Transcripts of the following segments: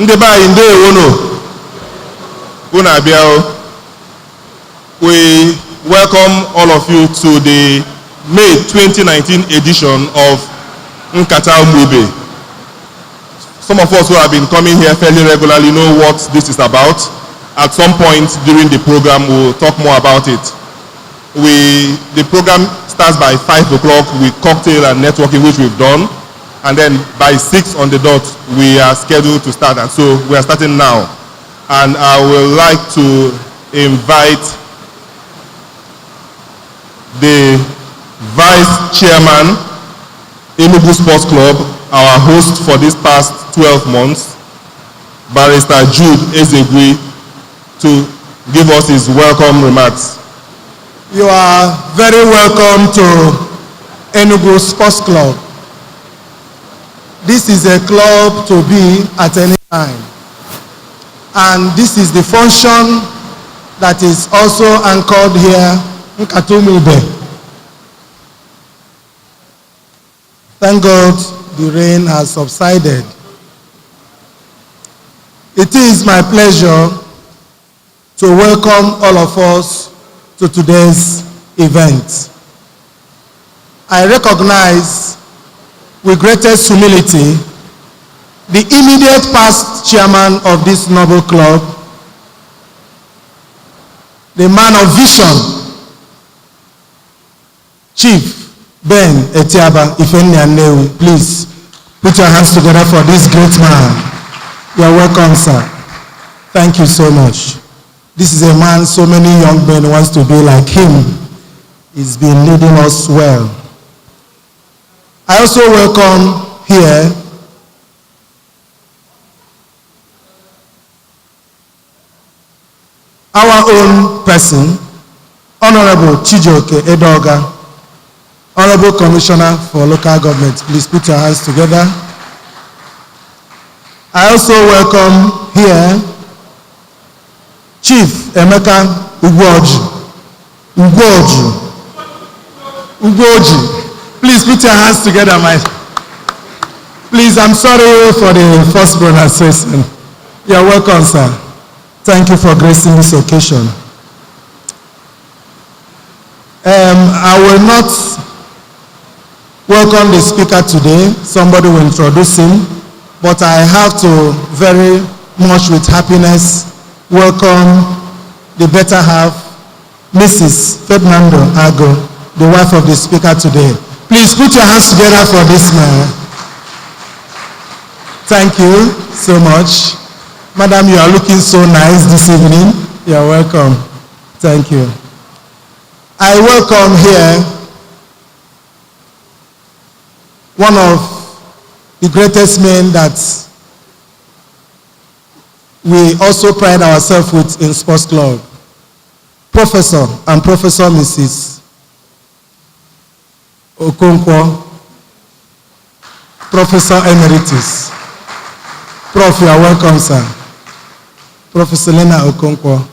We welcome all of you to the May 2019 edition of NKATA Mube. Some of us who have been coming here fairly regularly know what this is about. At some point during the program, we'll talk more about it. The program starts by 5 o'clock with cocktail and networking, which we've done. And then by 6 on the dot, we are scheduled to start. And so we are starting now. And I would like to invite the Vice Chairman, Enugu Sports Club, our host for this past 12 months, Barrister Jude Ezegui, to give us his welcome remarks. You are very welcome to Enugu Sports Club. This is a club to be at any time. And this is the function that is also anchored here in NKATA. Thank God the rain has subsided. It is my pleasure to welcome all of us to today's event. I recognize with greatest humility the immediate past chairman of this noble club, the man of vision, Chief Ben Etiaba Ifenyanewi. Please put your hands together for this great man. You're welcome, sir. Thank you so much. This is a man so many young men wants to be like him. He's been leading us well. I also welcome here our own person, Honorable Chijioke Edoga, Honorable Commissioner for Local Government. Please put your hands together. I also welcome here Chief Emeka Ugoji. Please put your hands together, Please, I'm sorry for the first pronunciation. You're welcome, sir. Thank you for gracing this occasion. I will not welcome the speaker today. Somebody will introduce him. But I have to very much with happiness welcome the better half, Mrs. Ferdinand, the wife of the speaker today. Please put your hands together for this man. Thank you so much. Madam, you are looking so nice this evening. You are welcome. Thank you. I welcome here one of the greatest men that we also pride ourselves with in Sports Club, Professor and Professor Mrs. Okonkwo, Professor Emeritus. Prof, you are welcome, sir. Professor Lena Okonkwo,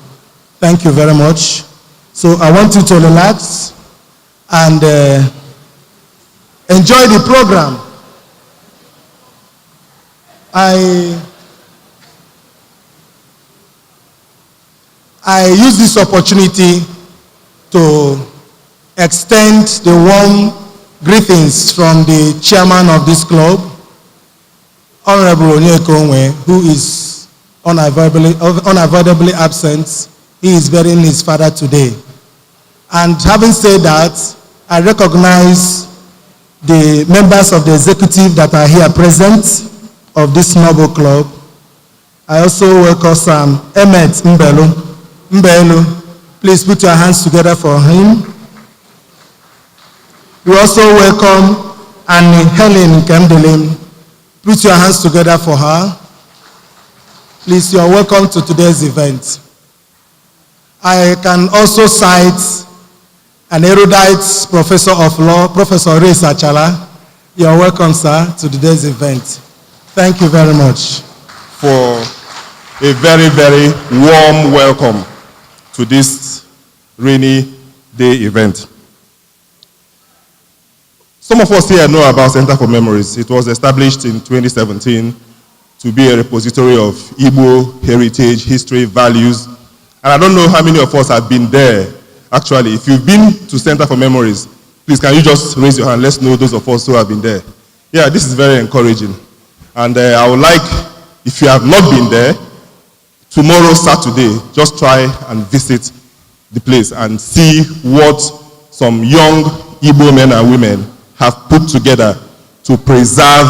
thank you very much. So I want you to relax and enjoy the program. I use this opportunity to extend the warm greetings from the chairman of this club, Honorable Onyekongwe, who is unavoidably absent. He is burying his father today. And having said that, I recognize the members of the executive that are here present of this noble club. I also welcome Sam Emmet Mbelu. Please put your hands together for him. We also welcome Annie Helen Kemdelim. Put your hands together for her. Please, you are welcome to today's event. I can also cite an erudite professor of law, Professor Ray Sachala. You are welcome, sir, to today's event. Thank you very much. For a very, very warm welcome to this rainy day event. Some of us here know about Center for Memories. It was established in 2017 to be a repository of Igbo heritage, history, values. And I don't know how many of us have been there, actually. If you've been to Center for Memories, please, can you just raise your hand? Let's know those of us who have been there. Yeah, this is very encouraging. And I would like, if you have not been there, tomorrow, Saturday, just try and visit the place and see what some young Igbo men and women have put together to preserve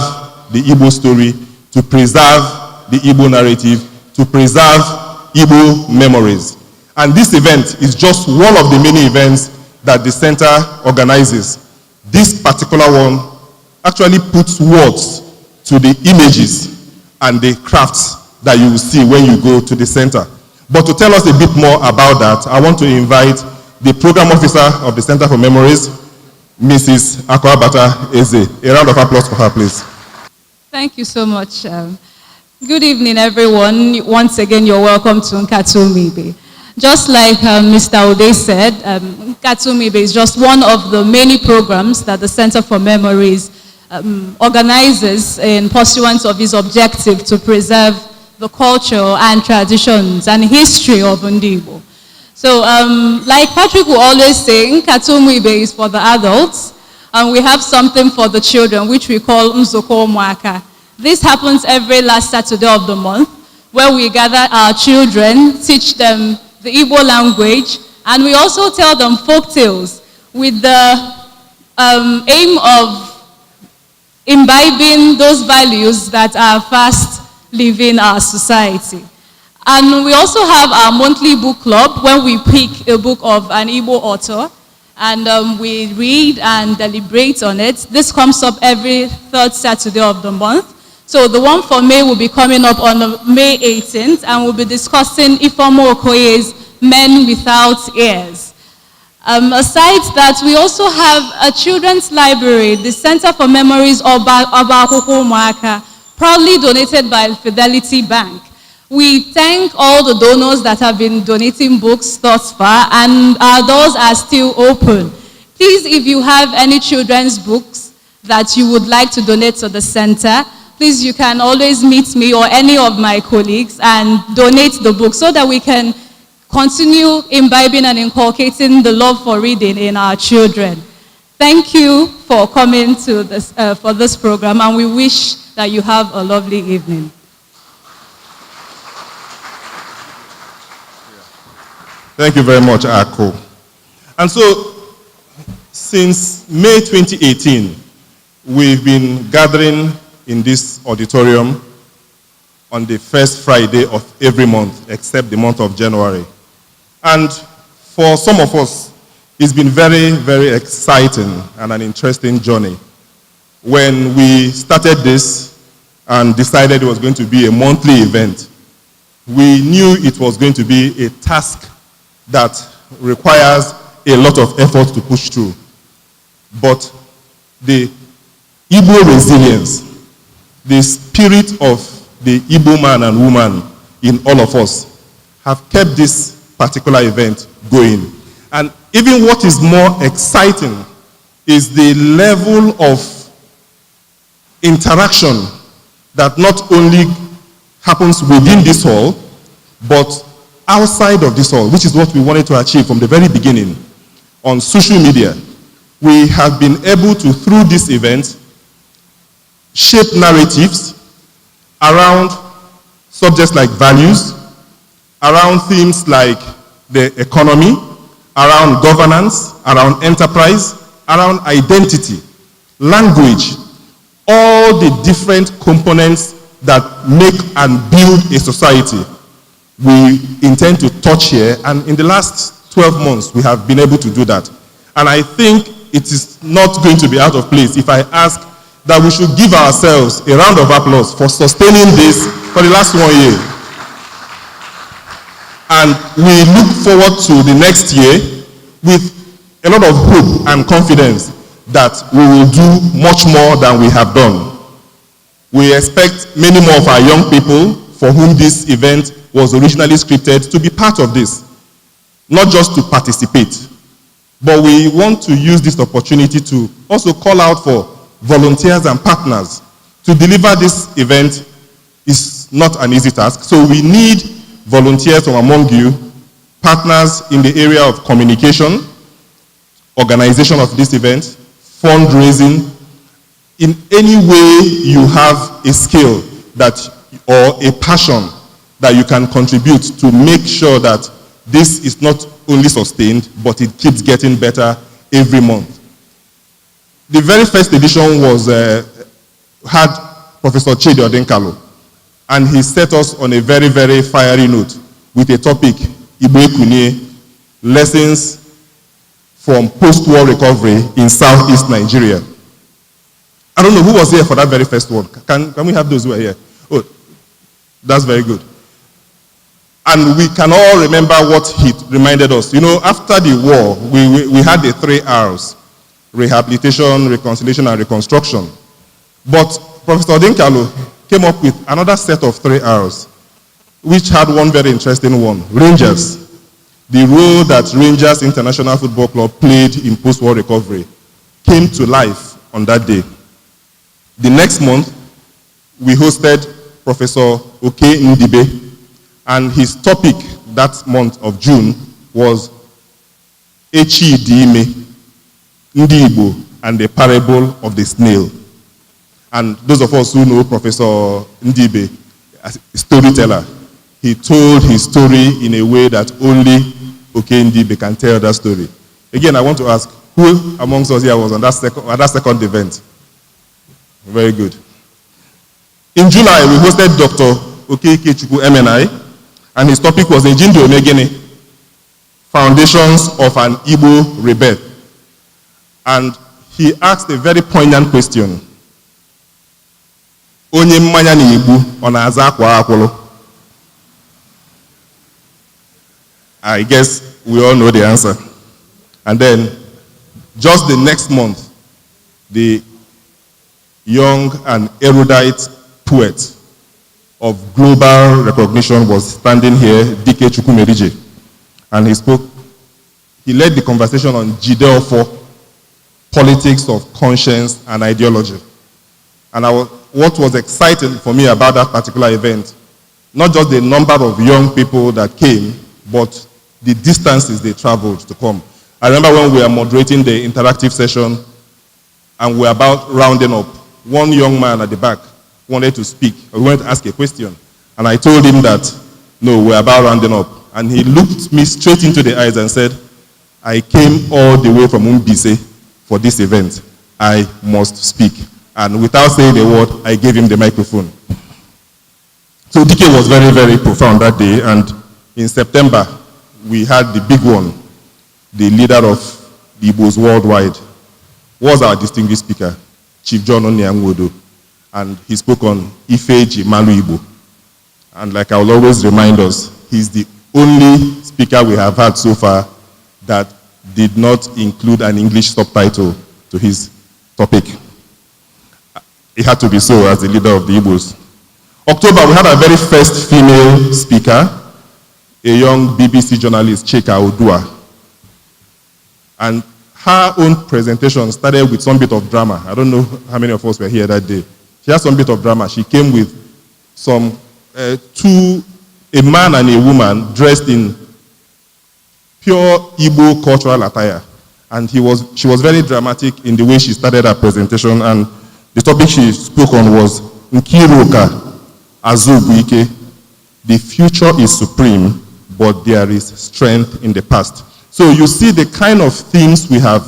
the Igbo story, to preserve the Igbo narrative, to preserve Igbo memories. And this event is just one of the many events that the center organizes. This particular one actually puts words to the images and the crafts that you will see when you go to the center. But to tell us a bit more about that, I want to invite the program officer of the Center for Memories, Mrs. Akwabata Eze. A round of applause for her, please. Thank you so much. Good evening, everyone. Once again, you're welcome to NKATA Umibe. Just like Mr. Ode said, NKATA Umibe is just one of the many programs that the Center for Memories organizes in pursuance of its objective to preserve the culture and traditions and history of Ndigbo. So, like Patrick will always say, NKATA Umibe is for the adults, and we have something for the children, which we call Nzoko Mwaka. This happens every last Saturday of the month, where we gather our children, teach them the Igbo language, and we also tell them folk tales with the aim of imbibing those values that are fast leaving our society. And we also have our monthly book club, where we pick a book of an Igbo author, and we read and deliberate on it. This comes up every third Saturday of the month. So the one for May will be coming up on May 18th, and we'll be discussing Ifeoma Okoye's Men Without Ears. Aside that, we also have a children's library, the Center for Memories of Akwụkwọ Ụmụaka, proudly donated by Fidelity Bank. We thank all the donors that have been donating books thus far, and our doors are still open. Please, if you have any children's books that you would like to donate to the center, please, you can always meet me or any of my colleagues and donate the book so that we can continue imbibing and inculcating the love for reading in our children. Thank you for coming to this, for this program, and we wish that you have a lovely evening. Thank you very much, Ako. And so, since May 2018, we've been gathering in this auditorium on the first Friday of every month, except the month of January. And for some of us, it's been very, very exciting and an interesting journey. When we started this and decided it was going to be a monthly event, we knew it was going to be a task that requires a lot of effort to push through. But the Igbo resilience, the spirit of the Igbo man and woman in all of us have kept this particular event going. And even what is more exciting is the level of interaction that not only happens within this hall, but outside of this hall, which is what we wanted to achieve from the very beginning. On social media, we have been able to, through this event, shape narratives around subjects like values, around themes like the economy, around governance, around enterprise, around identity, language, all the different components that make and build a society. We intend to touch here, and in the last 12 months, we have been able to do that. And I think it is not going to be out of place if I ask that we should give ourselves a round of applause for sustaining this for the last 1 year. And we look forward to the next year with a lot of hope and confidence that we will do much more than we have done. We expect many more of our young people for whom this event was originally scripted to be part of this, not just to participate, but we want to use this opportunity to also call out for volunteers and partners to deliver this event is not an easy task. So we need volunteers from among you, partners in the area of communication, organization of this event, fundraising. In any way you have a skill that, or a passion that you can contribute to make sure that this is not only sustained, but it keeps getting better every month. The very first edition had Professor Chidi Odinkalo, and he set us on a very, very fiery note with a topic, Igbo Ekunye, lessons from post-war recovery in Southeast Nigeria. I don't know who was here for that very first one. Can we have those who are here? Oh, that's very good. And we can all remember what he reminded us. You know, after the war, we had the 3 R's: rehabilitation, reconciliation, and reconstruction. But Professor Odinkalo came up with another set of 3 R's, which had one very interesting one: Rangers. The role that Rangers International Football Club played in post-war recovery came to life on that day. The next month, we hosted Professor Oke Ndibe, and his topic that month of June was Echi Diime, Ndi Igbo, and the parable of the snail. And those of us who know Professor Ndibe, as a storyteller, he told his story in a way that only Oke Ndibe can tell that story. Again, I want to ask, who amongst us here was on that second event? Very good. In July, we hosted Dr. Okeke Chukwu MNI, and his topic was Njindo Omegene, Foundations of an Igbo Rebirth. And he asked a very poignant question. Onye mmanya na Igbo ọ na-aza akwa akwụlụ? I guess we all know the answer. And then, just the next month, the young and erudite poet of global recognition was standing here, Dike Chukwumerije. And he led the conversation on Jideofo, politics of conscience and ideology. And what was exciting for me about that particular event, not just the number of young people that came, but the distances they traveled to come. I remember when we were moderating the interactive session and we were about rounding up, one young man at the back wanted to speak, or wanted to ask a question. And I told him that, no, we're about rounding up. And he looked me straight into the eyes and said, I came all the way from Umbise for this event. I must speak. And without saying a word, I gave him the microphone. So DK was very, very profound that day. And in September, we had the big one, the leader of the Igbos worldwide, was our distinguished speaker, Chief John Onyeangwodo. And he spoke on Ifeji Malu Igbo. And like I will always remind us, he's the only speaker we have had so far that did not include an English subtitle to his topic. It had to be so as the leader of the Igbos. October, we had our very first female speaker, a young BBC journalist, Chika Odua. And her own presentation started with some bit of drama. I don't know how many of us were here that day. She had some bit of drama. She came with some a man and a woman dressed in pure Igbo cultural attire. And she was very dramatic in the way she started her presentation. And the topic she spoke on was Nkiruka Azubuike. The future is supreme, but there is strength in the past. So you see the kind of things we have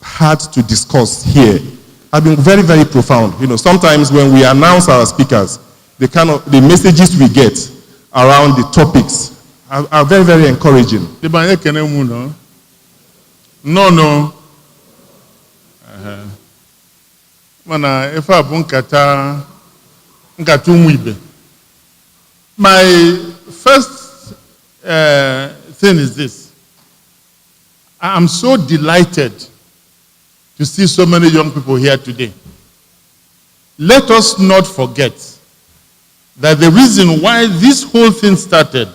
had to discuss here have been very, very profound. You know, sometimes when we announce our speakers, the messages we get around the topics are very, very encouraging. No. Mana if I bunkata nkatu mwibe. My first thing is this. I am so delighted to see so many young people here today. Let us not forget that the reason why this whole thing started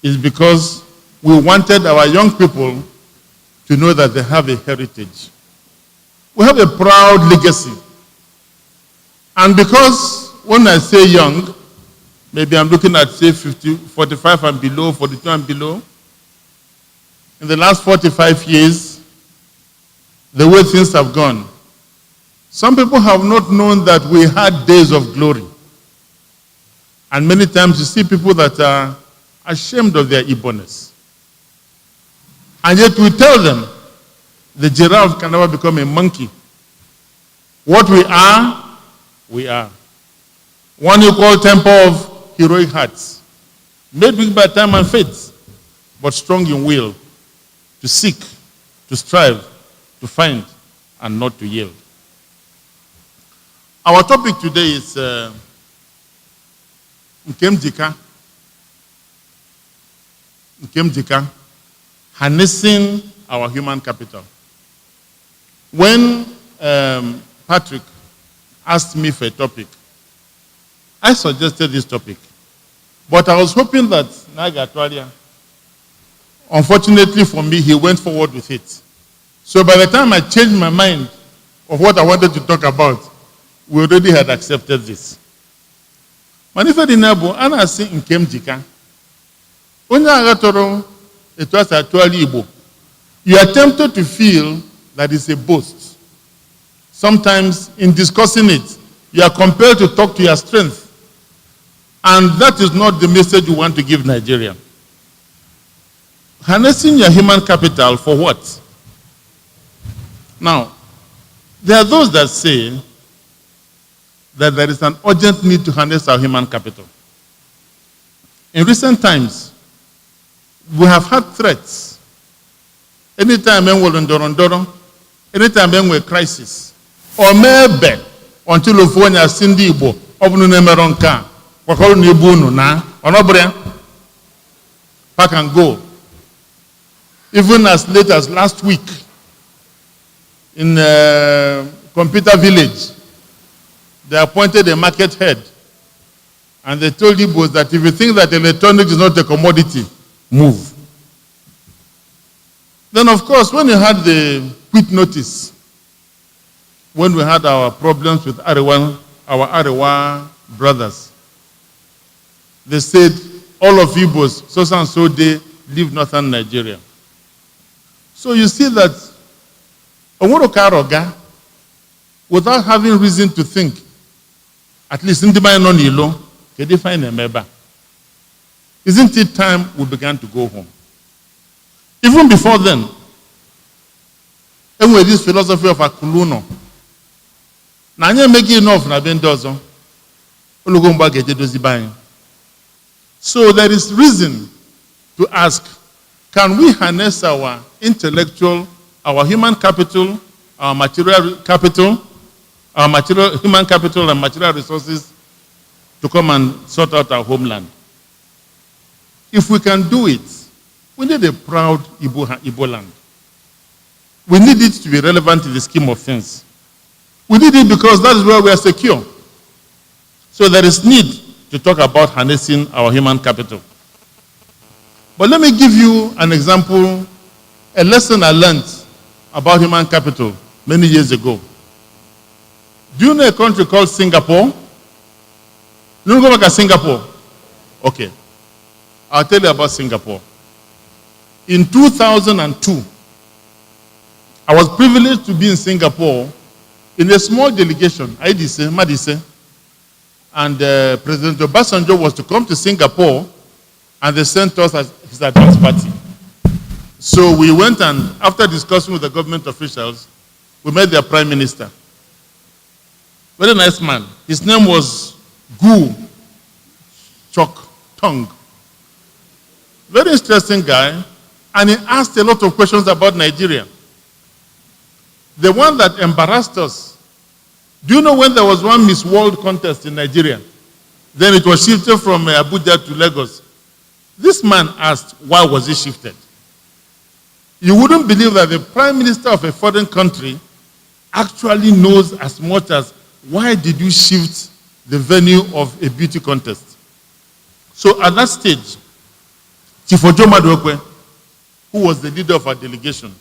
is because we wanted our young people to know that they have a heritage. We have a proud legacy. And because when I say young, maybe I'm looking at, say, 50, 45 and below, 42 and below. In the last 45 years, the way things have gone, some people have not known that we had days of glory. And many times you see people that are ashamed of their Igbo-ness. And yet we tell them the giraffe can never become a monkey. What we are, we are. One equal temple of heroic hearts, made weak by time and faith, but strong in will, to seek, to strive, to find, and not to yield. Our topic today is Nkemjika, harnessing our human capital. When Patrick asked me for a topic, I suggested this topic. But I was hoping that Naga Atwalia, unfortunately for me, he went forward with it. So by the time I changed my mind of what I wanted to talk about, we already had accepted this. Ferdinand, ana si Nkemjika. Onye agatoro etu asa atwali Igbo. You are tempted to feel that it's a boast. Sometimes in discussing it, you are compelled to talk to your strength. And that is not the message you want to give Nigeria. Harnessing your human capital for what? Now, there are those that say that there is an urgent need to harness our human capital. In recent times, we have had threats. Anytime when we're in anytime when we're crisis, or maybe until we find a Cindy Igbo, obunu nemeronka, wakolu nebunu na, onobre, pack and go. Even as late as last week, in Computer Village, they appointed a market head, and they told Igbos that if you think that electronics is not a commodity, move. Then, of course, when you had the quit notice, when we had our problems with our Arewa brothers, they said, all of Igbos, so and so day, leave northern Nigeria. So you see that Onworo Karoga, without having reason to think, at least in the mind on Ilo, can they find a member? Isn't it time we began to go home? Even before then, and with this philosophy of Akuluno, Nanya make enough na bendozo, Olugomba get dozi buying. So there is reason to ask, can we harness our intellectual, our human capital, our material capital, human capital and material resources to come and sort out our homeland? If we can do it, we need a proud Igbo land. We need it to be relevant in the scheme of things. We need it because that is where we are secure. So there is need to talk about harnessing our human capital. But let me give you an example, a lesson I learned about human capital many years ago. Do you know a country called Singapore? You go back to Singapore? Okay. I'll tell you about Singapore. In 2002, I was privileged to be in Singapore in a small delegation, IDC, Madise, and President Obasanjo was to come to Singapore, and they sent us as his advance party. So we went, and after discussing with the government officials, we met their prime minister. Very nice man. His name was Gu Chok Tong. Very interesting guy, and he asked a lot of questions about Nigeria. The one that embarrassed us, do you know when there was one Miss World contest in Nigeria? Then it was shifted from Abuja to Lagos. This man asked, why was it shifted? You wouldn't believe that the prime minister of a foreign country actually knows as much as, why did you shift the venue of a beauty contest? So at that stage, Chief Ojo Madokwe, who was the leader of our delegation,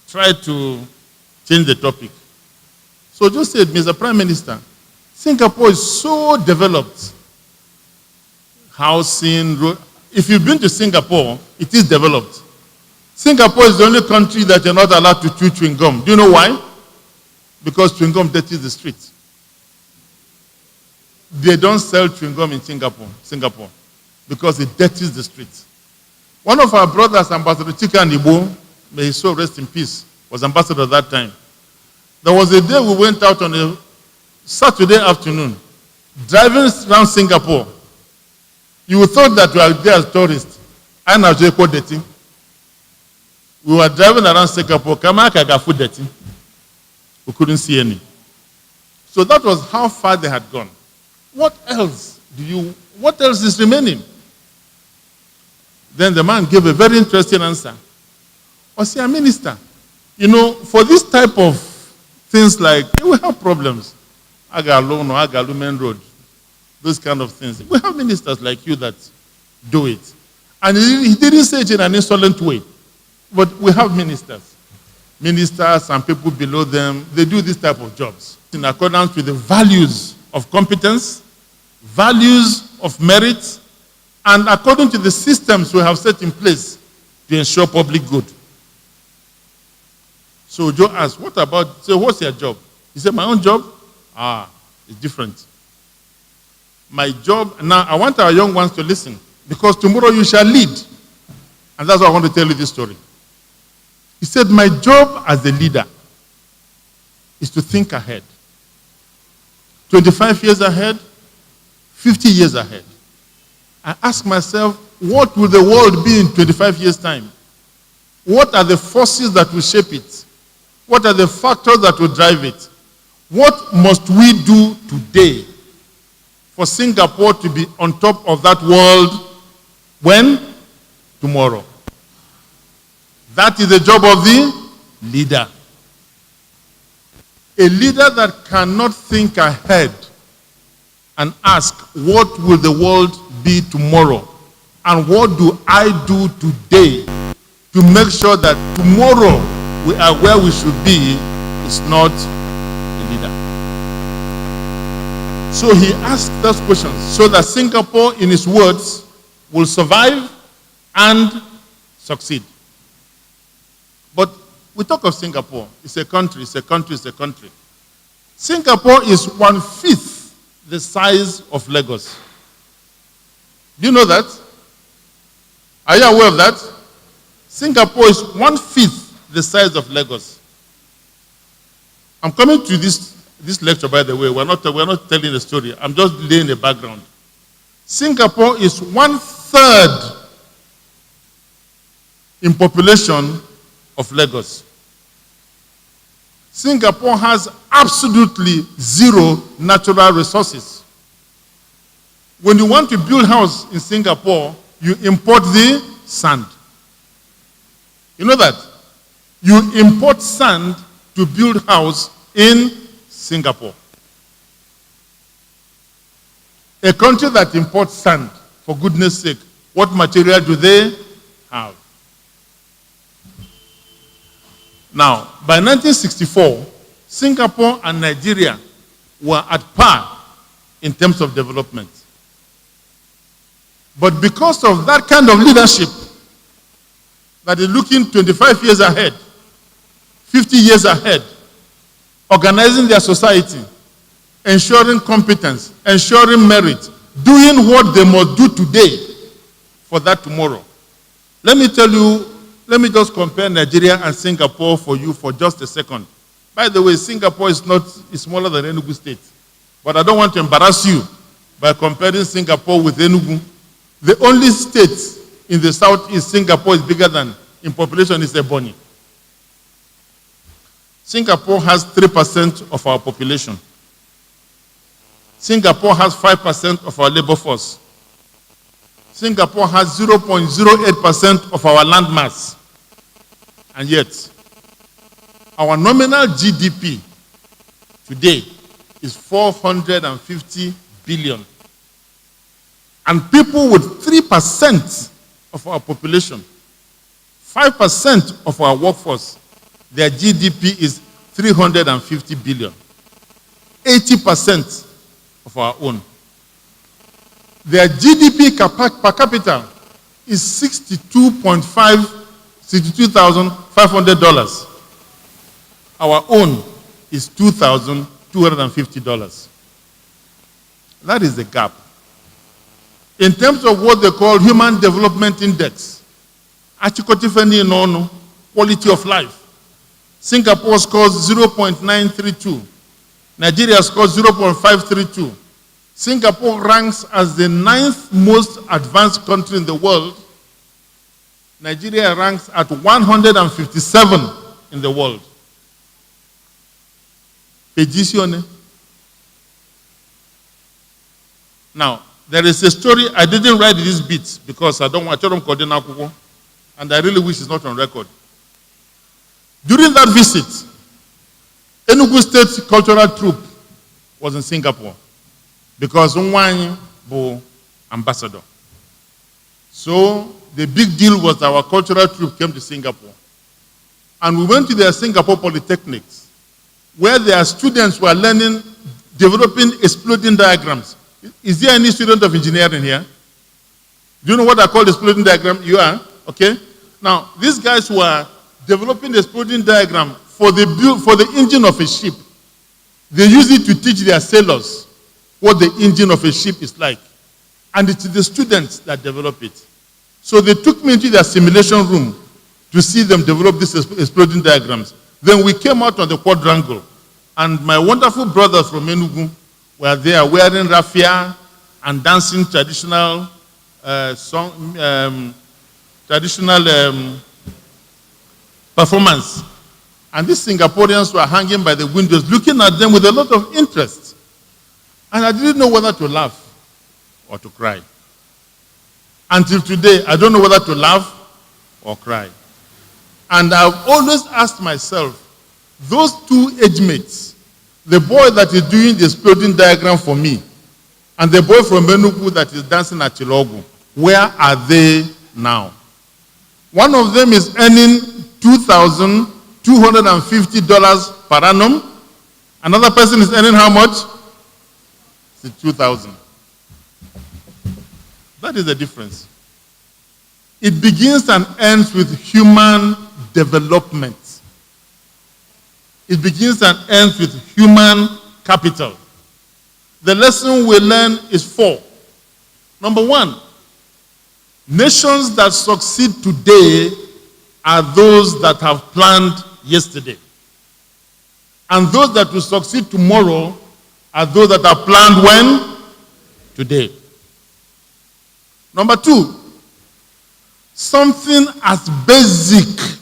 tried to change the topic. So just said, Mr. Prime Minister, Singapore is so developed. Housing, road. If you've been to Singapore, it is developed. Singapore is the only country that you're not allowed to chew chewing gum. Do you know why? Because chewing gum dirties the street. They don't sell chewing gum in Singapore, because it dirties the street. One of our brothers, Ambassador Chika Nibo, may his soul rest in peace, was ambassador at that time. There was a day we went out on a Saturday afternoon, driving around Singapore. You would thought that we were there as tourists. I know dirty. We were driving around Singapore, Kamaka got food dirty. We couldn't see any. So that was how far they had gone. What else is remaining? Then the man gave a very interesting answer. I said, Minister, for this type of things like, we have problems. Agalono, Agalumen Road, those kind of things. We have ministers like you that do it. And he didn't say it in an insolent way. But we have ministers. Ministers and people below them, they do this type of jobs in accordance with the values of competence, values of merit, and according to the systems we have set in place to ensure public good. So Joe asked, what's your job? He said, my own job? It's different. My job, now I want our young ones to listen, because tomorrow you shall lead. And that's why I want to tell you this story. He said, my job as a leader is to think ahead. 25 years ahead, 50 years ahead. I ask myself, what will the world be in 25 years' time? What are the forces that will shape it? What are the factors that will drive it? What must we do today for Singapore to be on top of that world when? Tomorrow. That is the job of the leader. A leader that cannot think ahead and ask, what will the world be tomorrow? And what do I do today to make sure that tomorrow we are where we should be is not a leader. So he asked those questions so that Singapore, in his words, will survive and succeed. But we talk of Singapore. It's a country, it's a country, it's a country. Singapore is 1/5 the size of Lagos. Do you know that? Are you aware of that? Singapore is 1/5 the size of Lagos. I'm coming to this lecture, by the way. We're not telling the story. I'm just laying the background. Singapore is 1/3 in population of Lagos. Singapore has absolutely zero natural resources. When you want to build a house in Singapore, you import the sand. You know that? You import sand to build a house in Singapore. A country that imports sand, for goodness sake, what material do they have? Now, by 1964, Singapore and Nigeria were at par in terms of development. But because of that kind of leadership that is looking 25 years ahead, 50 years ahead, organizing their society, ensuring competence, ensuring merit, doing what they must do today for that tomorrow. Let me tell you, let me just compare Nigeria and Singapore for you for just a second. By the way, Singapore is smaller than Enugu State. But I don't want to embarrass you by comparing Singapore with Enugu. The only state in the southeast Singapore is bigger than in population is Ebonyi. Singapore has 3% of our population. Singapore has 5% of our labor force. Singapore has 0.08% of our land mass. And yet, our nominal GDP today is 450 billion. And people with 3% of our population, 5% of our workforce, their GDP is 350 billion. 80% of our own. Their GDP per capita is $62,500. Our own is $2,250. That is the gap. In terms of what they call Human Development Index, quality of life, Singapore scores 0.932. Nigeria scores 0.532. Singapore ranks as the 9th most advanced country in the world. Nigeria ranks at 157 in the world. Now, there is a story, I didn't write this bit because I don't want to and I really wish it's not on record. During that visit, Enugu State Cultural Troupe was in Singapore because Nwanyi was ambassador. So the big deal was our cultural troupe came to Singapore. And we went to their Singapore Polytechnics where their students were learning, developing exploding diagrams. Is there any student of engineering here? Do you know what I call exploding diagram? You are? Okay. Now, these guys were developing the exploding diagram for the engine of a ship. They use it to teach their sailors what the engine of a ship is like. And it's the students that develop it. So they took me into their simulation room to see them develop these exploding diagrams. Then we came out on the quadrangle. And my wonderful brothers from Enugu were there wearing raffia and dancing traditional performance. And these Singaporeans were hanging by the windows looking at them with a lot of interest. And I didn't know whether to laugh or to cry. Until today, I don't know whether to laugh or cry. And I've always asked myself, those two age mates, the boy that is doing the exploding diagram for me, and the boy from Enugu that is dancing at Chilogu, where are they now? One of them is earning $2,250 per annum. Another person is earning how much? It's $2,000. That is the difference. It begins and ends with human development. It begins and ends with human capital. The lesson we learn is 4. Number 1, nations that succeed today are those that have planned yesterday. And those that will succeed tomorrow are those that have planned when? Today. Number 2, something as basic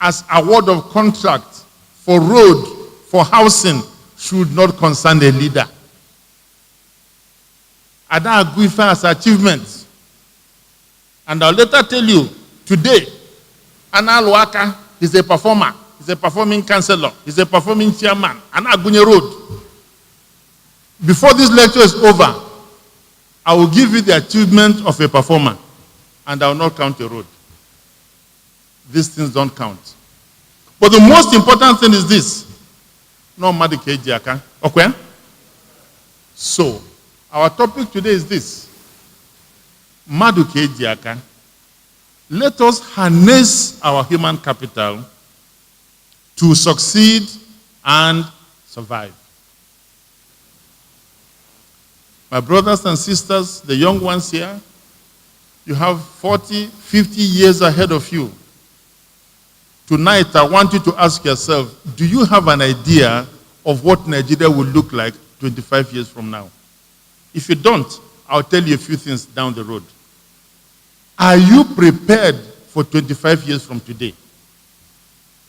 as award of contract for road, for housing, should not concern a leader. Ada Aguifa has achievements. And I'll later tell you, today, Anna Luaka is a performer. He's a performing councillor. He's a performing chairman. Anna Agunye Road. Before this lecture is over, I will give you the achievement of a performer, and I will not count a road. These things don't count. But the most important thing is this. No matter okay? So, our topic today is this. Madu Kejiaka. Let us harness our human capital to succeed and survive. My brothers and sisters, the young ones here, you have 40, 50 years ahead of you. Tonight, I want you to ask yourself, do you have an idea of what Nigeria will look like 25 years from now? If you don't, I'll tell you a few things down the road. Are you prepared for 25 years from today?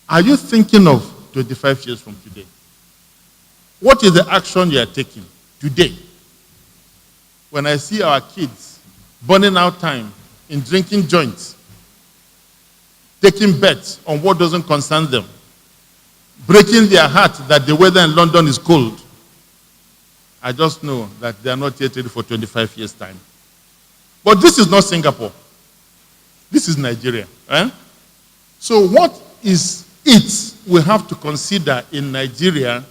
Are you thinking of 25 years from today? What is the action you are taking today? When I see our kids burning out time in drinking joints, taking bets on what doesn't concern them, breaking their heart that the weather in London is cold, I just know that they are not yet ready for 25 years' time. But this is not Singapore. This is Nigeria. Eh? So what is it we have to consider in Nigeria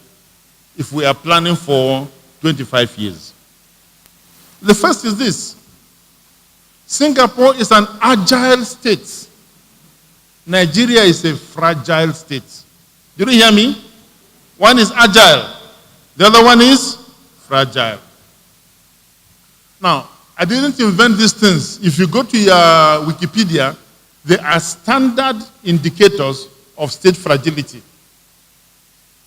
if we are planning for 25 years. The first is this. Singapore is an agile state. Nigeria is a fragile state. Did you hear me? One is agile. The other one is fragile. Now, I didn't invent these things. If you go to your Wikipedia, there are standard indicators of state fragility.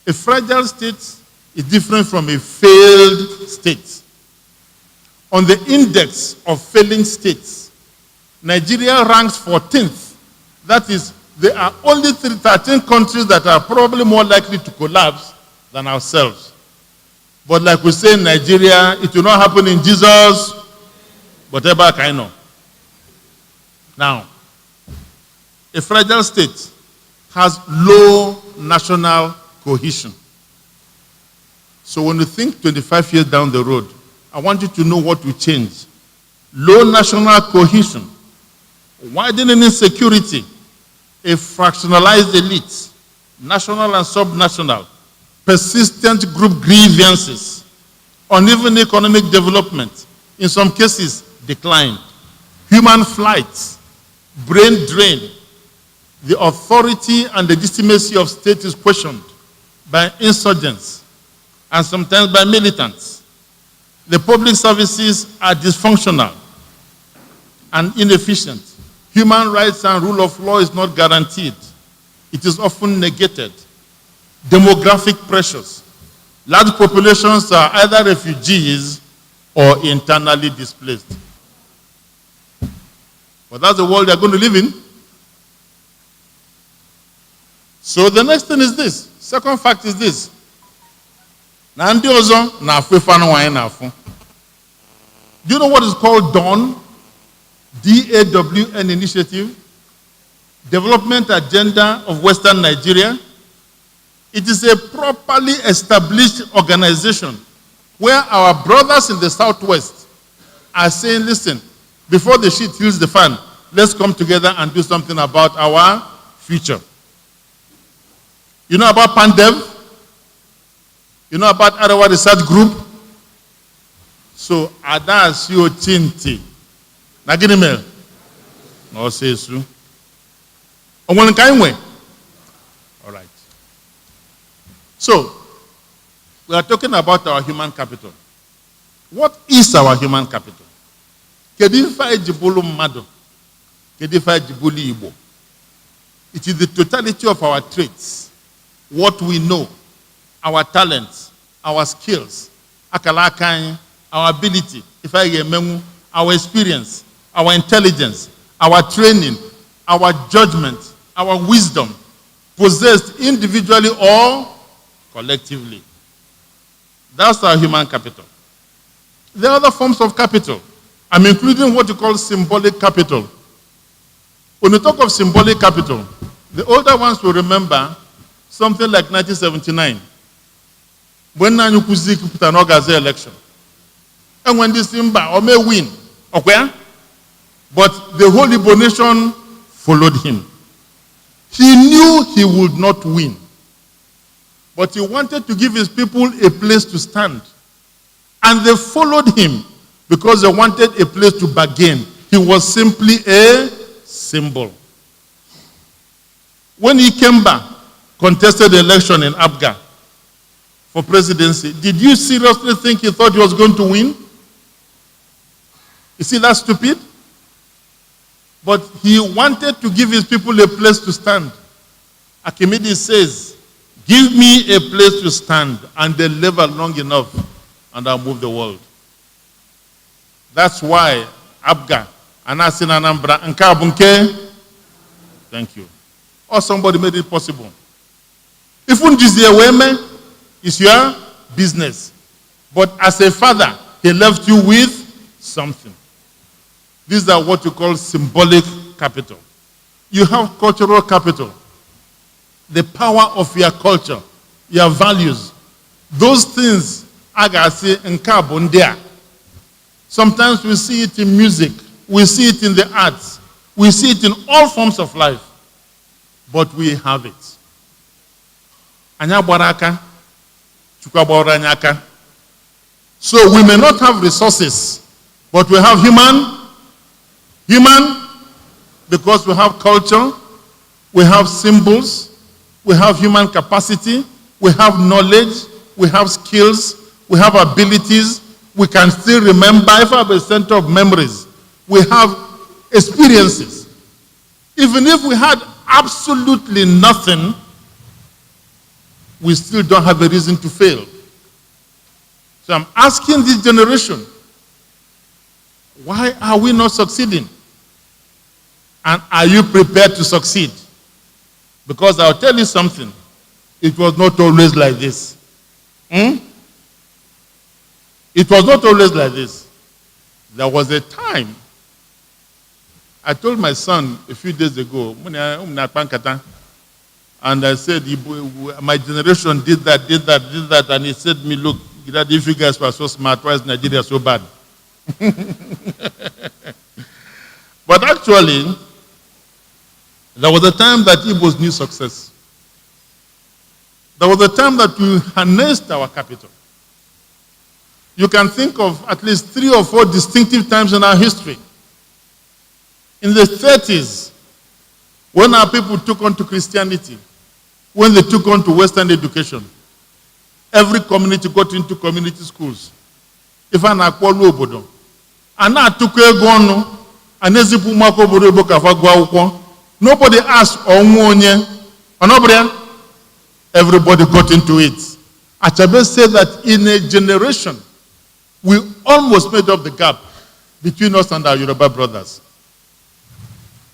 A fragile state is different from a failed state. On the index of failing states, Nigeria ranks 14th. That is, there are only 13 countries that are probably more likely to collapse than ourselves. But like we say in Nigeria, it will not happen in Jesus, whatever I know. Now, a fragile state has low national cohesion. So when you think 25 years down the road, I want you to know what will change. Low national cohesion, widening insecurity, a fractionalized elite, national and subnational, persistent group grievances, uneven economic development, in some cases, decline, human flight, brain drain. The authority and legitimacy of state is questioned by insurgents and sometimes by militants. The public services are dysfunctional and inefficient. Human rights and rule of law is not guaranteed. It is often negated. Demographic pressures. Large populations are either refugees or internally displaced. But that's the world they're going to live in. So the next thing is this. Second fact is this. Do you know what is called DAWN? D-A-W-N initiative? Development Agenda of Western Nigeria. It is a properly established organization where our brothers in the Southwest are saying, listen, before the shit hits the fan, let's come together and do something about our future. You know about Pandev? You know about Arawa Research Group? So, Adas yo chinti. Nagini mel? No say so. All right. So, we are talking about our human capital. What is our human capital? Kedifa ejibulu mmadu. Kedifa ejibulu Igbo. It is the totality of our traits, what we know, our talents, our skills, our ability, our experience, our intelligence, our training, our judgment, our wisdom, possessed individually or collectively. That's our human capital. There are other forms of capital. I'm including what you call symbolic capital. When you talk of symbolic capital, the older ones will remember something like 1979, when Nanyukuzi put an Ogaze election. And when this Simba may win, okay? But the whole Igbo nation followed him. He knew he would not win. But he wanted to give his people a place to stand. And they followed him because they wanted a place to bargain. He was simply a symbol. When he came back, contested the election in Abga for presidency, did you seriously think he thought he was going to win? You see that stupid? But he wanted to give his people a place to stand. Archimedes says, give me a place to stand and deliver long enough and I'll move the world. That's why Abga, Anasin Anambra, Nkabunke, thank you. Or somebody made it possible. If Unjizia is your business. But as a father, he left you with something. These are what you call symbolic capital. You have cultural capital. The power of your culture, your values. Those things, agasi and carbon sometimes we see it in music, we see it in the arts, we see it in all forms of life. But we have it. Anya baraka, chukwa boranyaka. So we may not have resources, but we have human, because we have culture, we have symbols, we have human capacity, we have knowledge, we have skills, we have abilities, we can still remember 5% of memories. We have experiences. Even if we had absolutely nothing, we still don't have a reason to fail. So I'm asking this generation, why are we not succeeding? And are you prepared to succeed? Because I'll tell you something, it was not always like this. It was not always like this. There was a time, I told my son a few days ago, and I said, my generation did that, and he said to me, look, if you guys were so smart, why is Nigeria so bad? But actually, there was a time that Igbos knew success. There was a time that we harnessed our capital. You can think of at least 3 or 4 distinctive times in our history. In the 30s, when our people took on to Christianity, when they took on to Western education, every community got into community schools. If I na kwalo obodo, ana atuko ego onu, anezipu mako obodo ebo kafa gwa akwụkwọ. Nobody asked onye, onobria. Everybody got into it. Achabe said that in a generation, we almost made up the gap between us and our Yoruba brothers.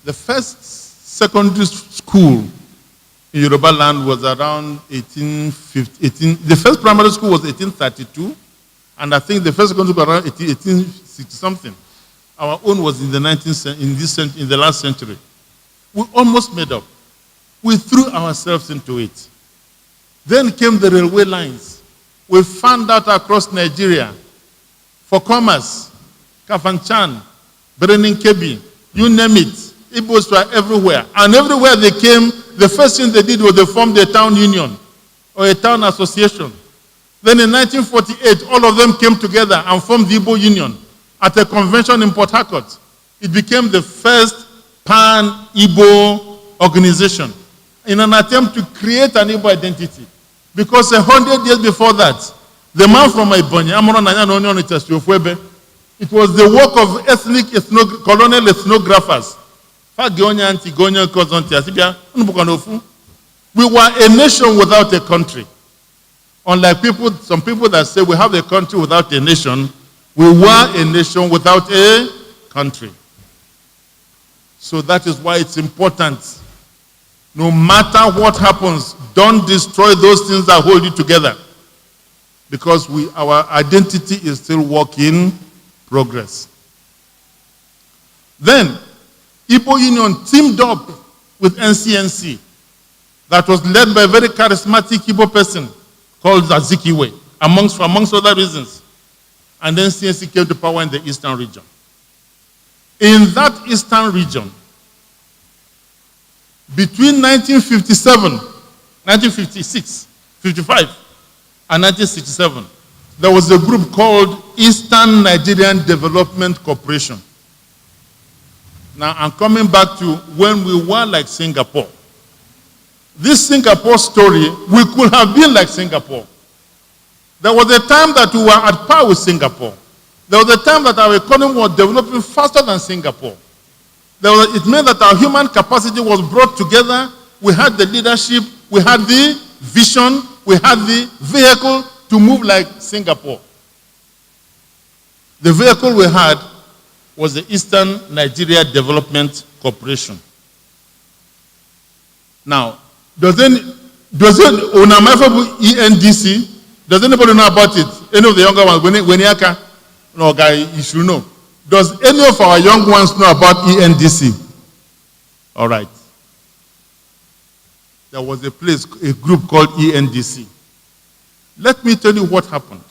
The first secondary school in Yoruba land was around 1850. The first primary school was 1832, and I think the first secondary school around 1860 something. Our own was in the in the last century. We almost made up. We threw ourselves into it. Then came the railway lines. We found out across Nigeria, for commerce, Kafanchan, Benin Kebi, you name it, Igbos were everywhere. And everywhere they came, the first thing they did was they formed a town union or a town association. Then in 1948, all of them came together and formed the Igbo Union at a convention in Port Harcourt. It became the first pan-Igbo organization in an attempt to create an Igbo identity. Because 100 years before that, the man from Ibonyi, it was the work of colonial ethnographers. We were a nation without a country. Unlike some people that say we have a country without a nation, we were a nation without a country. So that is why it's important. No matter what happens, don't destroy those things that hold you together. Because our identity is still work in progress. Then, Igbo Union teamed up with NCNC that was led by a very charismatic Igbo person called Azikiwe, amongst other reasons. And then NCNC came to power in the eastern region. In that eastern region, between 1956, 55, and 1967, there was a group called Eastern Nigerian Development Corporation. Now, I'm coming back to when we were like Singapore. This Singapore story, we could have been like Singapore. There was a time that we were at par with Singapore. There was a time that our economy was developing faster than Singapore. It meant that our human capacity was brought together. We had the leadership, we had the vision, we had the vehicle to move like Singapore. The vehicle we had was the Eastern Nigeria Development Corporation. Now, does ENDC, does anybody know about it? Any of the younger ones? No, guy, you should know. Does any of our young ones know about ENDC? All right. There was a group called ENDC. Let me tell you what happened.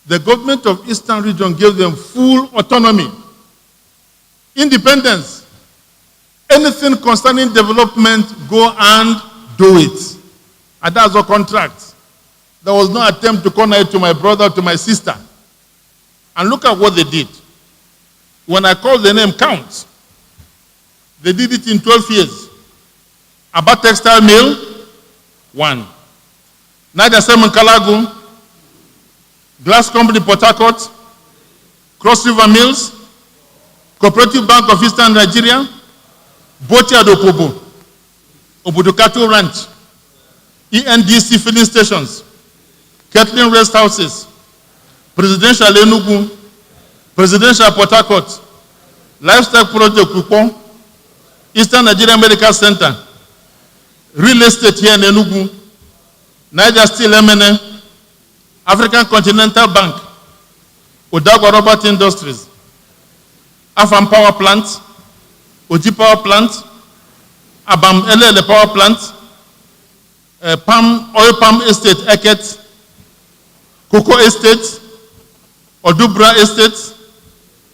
The government of Eastern Region gave them full autonomy, independence. Anything concerning development, go and do it. And that's a contract. There was no attempt to connect to my brother, to my sister. And look at what they did. When I called the name Count, they did it in 12 years. About textile mill, 1. Niger Semen Kalagu, Glass Company Port Harcourt, Cross River Mills, Cooperative Bank of Eastern Nigeria, Botia Dopobo, Obudukatu Ranch, ENDC filling stations, Kettling rest houses, Presidential Enugu, Presidential Port Harcourt, Livestock Project Kupon, Eastern Nigeria Medical Center, real estate here in Enugu, Niger Steel MNA, African Continental Bank, Odagwa Robert Industries, Afam Power Plant, Oji Power Plant, Abam Elele Power Plant, Oil Palm Estate Eket, Cocoa Estate, Odubra Estate,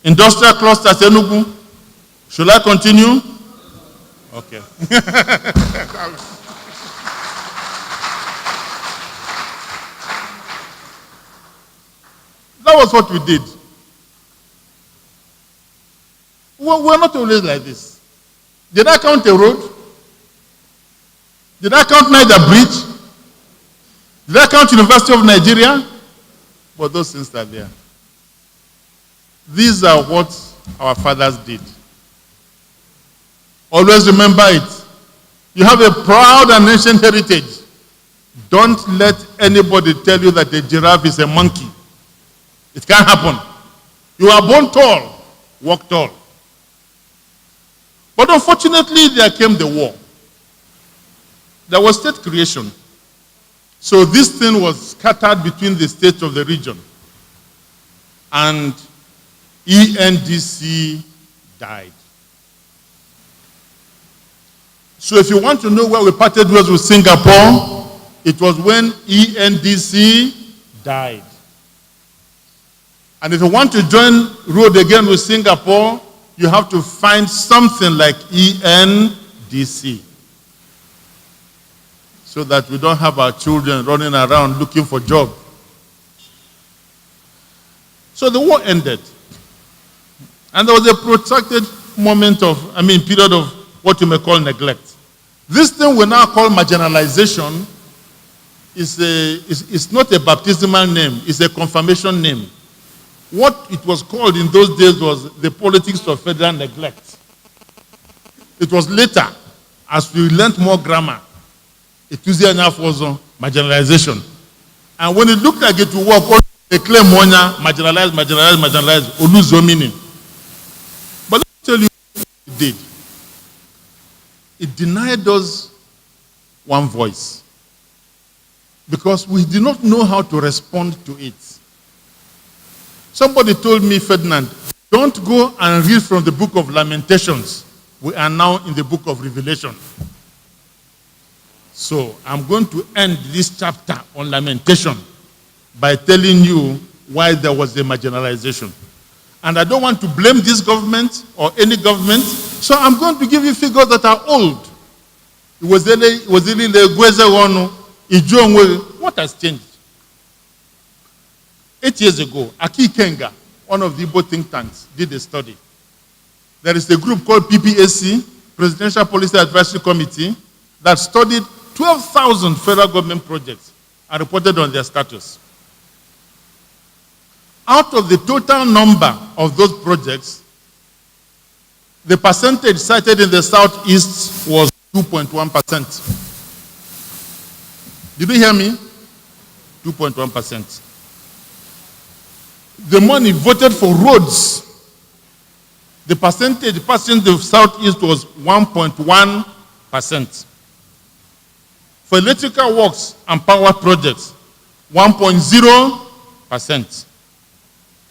Industrial Cluster Enugu. Should I continue? Okay. That was what we did. We're not always like this. Did I count a road? Did I count Niger Bridge? Did I count University of Nigeria? But those things are there. These are what our fathers did. Always remember it. You have a proud and ancient heritage. Don't let anybody tell you that a giraffe is a monkey. It can't happen. You are born tall, walk tall. But unfortunately, there came the war. There was state creation. So this thing was scattered between the states of the region. And ENDC died. So if you want to know where we parted ways with Singapore, it was when ENDC died. And if you want to join road again with Singapore, you have to find something like ENDC. So that we don't have our children running around looking for jobs. So the war ended. And there was a protracted period of what you may call neglect. This thing we now call marginalization is not a baptismal name, it's a confirmation name. What it was called in those days was the politics of federal neglect. It was later, as we learned more grammar, it was enough also marginalization. And when it looked like it would work, they claim marginalized, or lose your meaning. But let me tell you what it did. It denied us one voice. Because we did not know how to respond to it. Somebody told me, Ferdinand, don't go and read from the book of Lamentations. We are now in the book of Revelation. So I'm going to end this chapter on lamentation by telling you why there was a marginalization. And I don't want to blame this government or any government, so I'm going to give you figures that are old. What has changed? 8 years ago, Aki Kenga, one of the Igbo think tanks, did a study. There is a group called PPAC, Presidential Policy Advisory Committee, that studied 12,000 federal government projects and reported on their status. Out of the total number of those projects, the percentage cited in the Southeast was 2.1%. Did you hear me? 2.1%. The money voted for roads, the percentage passing the Southeast was 1.1%. For electrical works and power projects, 1.0%.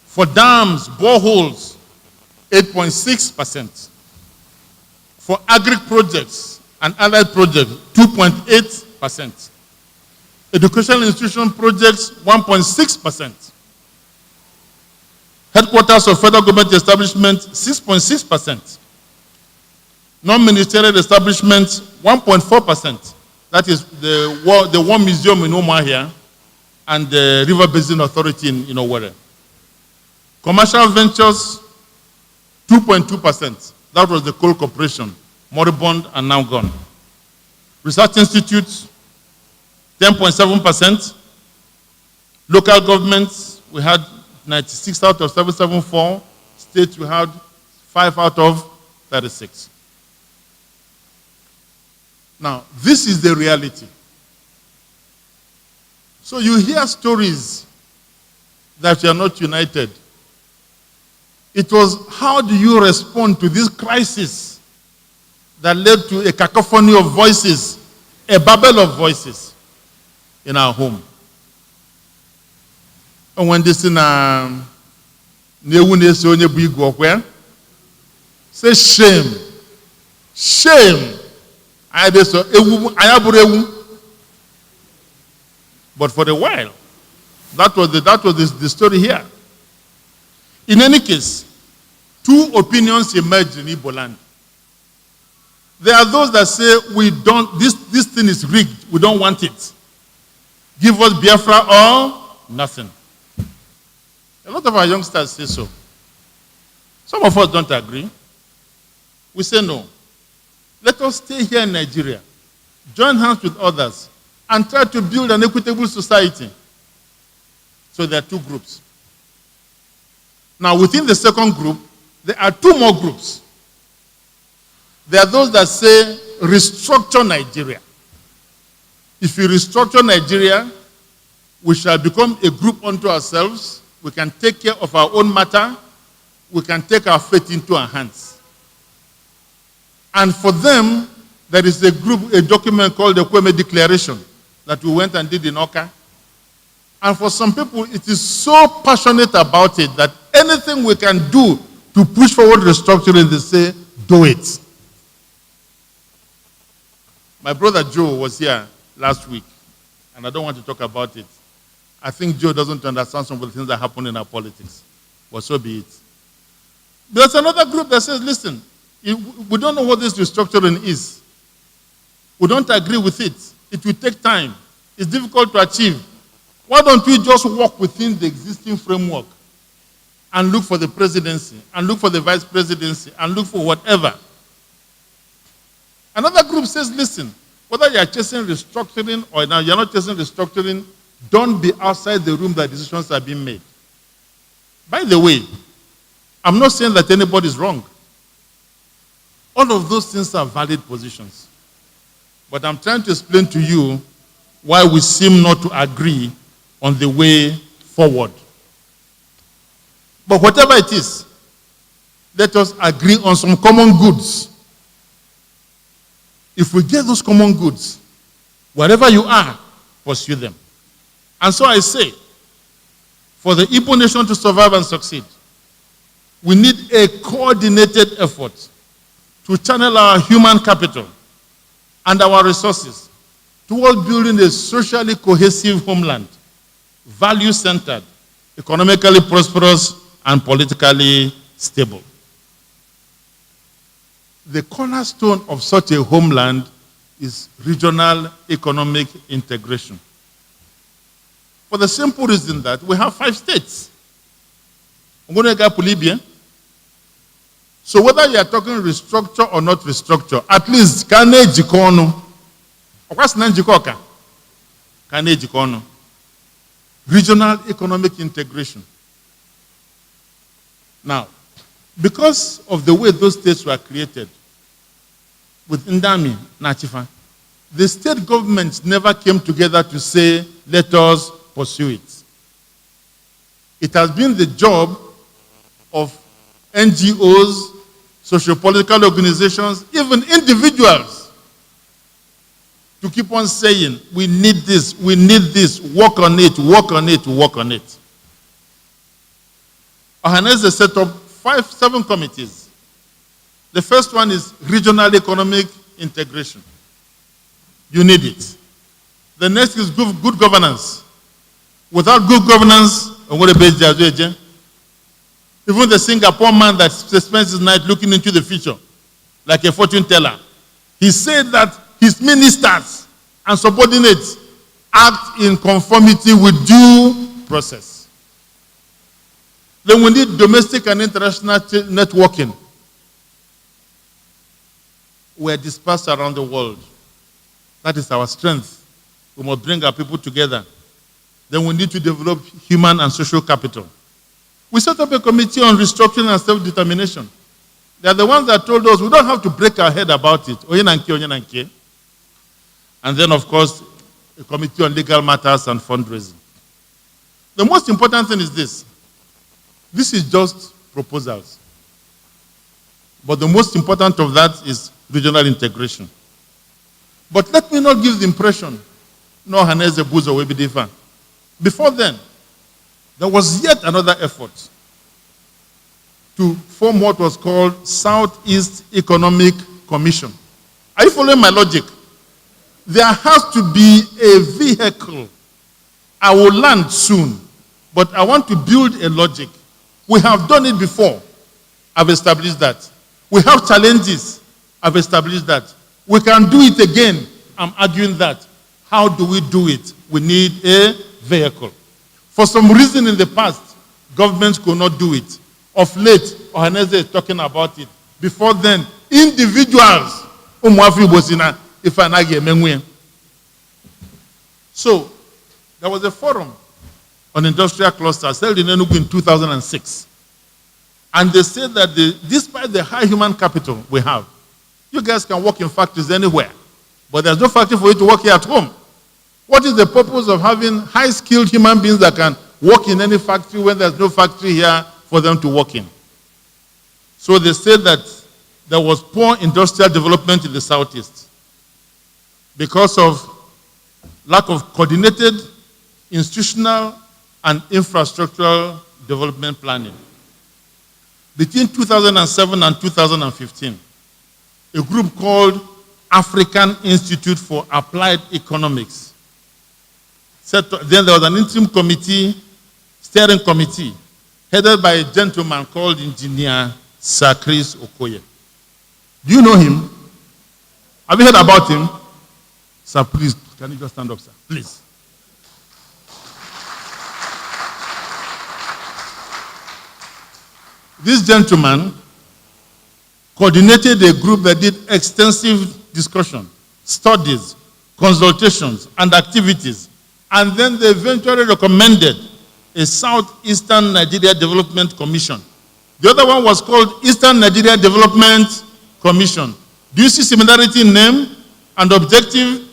For dams, boreholes, 8.6%. For agri projects and allied projects, 2.8%. Educational institution projects, 1.6%. Headquarters of federal government establishments, 6.6%. Non-ministerial establishments, 1.4%. That is the War Museum in Omar here and the River Basin Authority in Owerri. Commercial ventures, 2.2%. That was the coal corporation, moribund and now gone. Research institutes, 10.7%. Local governments, we had 96 out of 774. States, we had 5 out of 36. Now, this is the reality. So you hear stories that you are not united. It was how do you respond to this crisis that led to a cacophony of voices, a babel of voices in our home. And when this in say shame, shame. But for a while, that was the story here. In any case, two opinions emerged in Igbo land. There are those that say this thing is rigged, we don't want it. Give us Biafra or nothing. A lot of our youngsters say so. Some of us don't agree. We say no. Let us stay here in Nigeria, join hands with others, and try to build an equitable society. So there are two groups. Now, within the second group, there are two more groups. There are those that say, restructure Nigeria. If we restructure Nigeria, we shall become a group unto ourselves. We can take care of our own matter. We can take our fate into our hands. And for them, there is a document called the Kweme Declaration that we went and did in Oka. And for some people, it is so passionate about it that anything we can do to push forward restructuring, they say, do it. My brother Joe was here last week, and I don't want to talk about it. I think Joe doesn't understand some of the things that happen in our politics. But so be it. There's another group that says, listen, we don't know what this restructuring is. We don't agree with it. It will take time. It's difficult to achieve. Why don't we just work within the existing framework and look for the presidency, and look for the vice presidency, and look for whatever? Another group says, listen, whether you are chasing restructuring or now you're not chasing restructuring, don't be outside the room that decisions are being made. By the way, I'm not saying that anybody is wrong. All of those things are valid positions. But I'm trying to explain to you why we seem not to agree on the way forward. But whatever it is, let us agree on some common goods. If we get those common goods, wherever you are, pursue them. And so I say, for the Igbo nation to survive and succeed, we need a coordinated effort to channel our human capital and our resources towards building a socially cohesive homeland, value-centered, economically prosperous, and politically stable. The cornerstone of such a homeland is regional economic integration. For the simple reason that we have 5 states. So whether you are talking restructure or not restructure, at least regional economic integration. Now, because of the way those states were created, with Ndami, Nachifa, the state governments never came together to say, let us pursue it. It has been the job of NGOs, socio-political organizations, even individuals, to keep on saying, we need this, work on it, work on it, work on it. Ohaneze set up 7 committees. The first one is regional economic integration. You need it. The next is good governance. Without good governance, even the Singapore man that spends his night looking into the future, like a fortune teller, he said that his ministers and subordinates act in conformity with due process. Then we need domestic and international networking. We are dispersed around the world. That is our strength. We must bring our people together. Then we need to develop human and social capital. We set up a committee on restructuring and self-determination. They are the ones that told us we don't have to break our head about it. Onyenanke. And then, of course, a committee on legal matters and fundraising. The most important thing is this. This is just proposals. But the most important of that is regional integration. But let me not give the impression, no Haneze Buzo will be different. Before then, there was yet another effort to form what was called Southeast Economic Commission. Are you following my logic? There has to be a vehicle. I will land soon, but I want to build a logic. We have done it before. I've established that. We have challenges. I've established that. We can do it again. I'm arguing that. How do we do it? We need a vehicle. For some reason in the past, governments could not do it. Of late, Ohaneze is talking about it. Before then, individuals, so, there was a forum on industrial clusters held in Enugu in 2006. And they said that despite the high human capital we have, you guys can work in factories anywhere, but there's no factory for you to work here at home. What is the purpose of having high-skilled human beings that can work in any factory when there's no factory here for them to work in? So they said that there was poor industrial development in the Southeast because of lack of coordinated institutional and infrastructural development planning. Between 2007 and 2015, a group called African Institute for Applied Economics then there was an interim committee, steering committee, headed by a gentleman called Engineer Sir Chris Okoye. Do you know him? Have you heard about him? Sir, please, can you just stand up, sir? Please. This gentleman coordinated a group that did extensive discussion, studies, consultations, and activities. And then they eventually recommended a Southeastern Nigeria Development Commission. The other one was called Eastern Nigeria Development Commission. Do you see similarity in name and objective?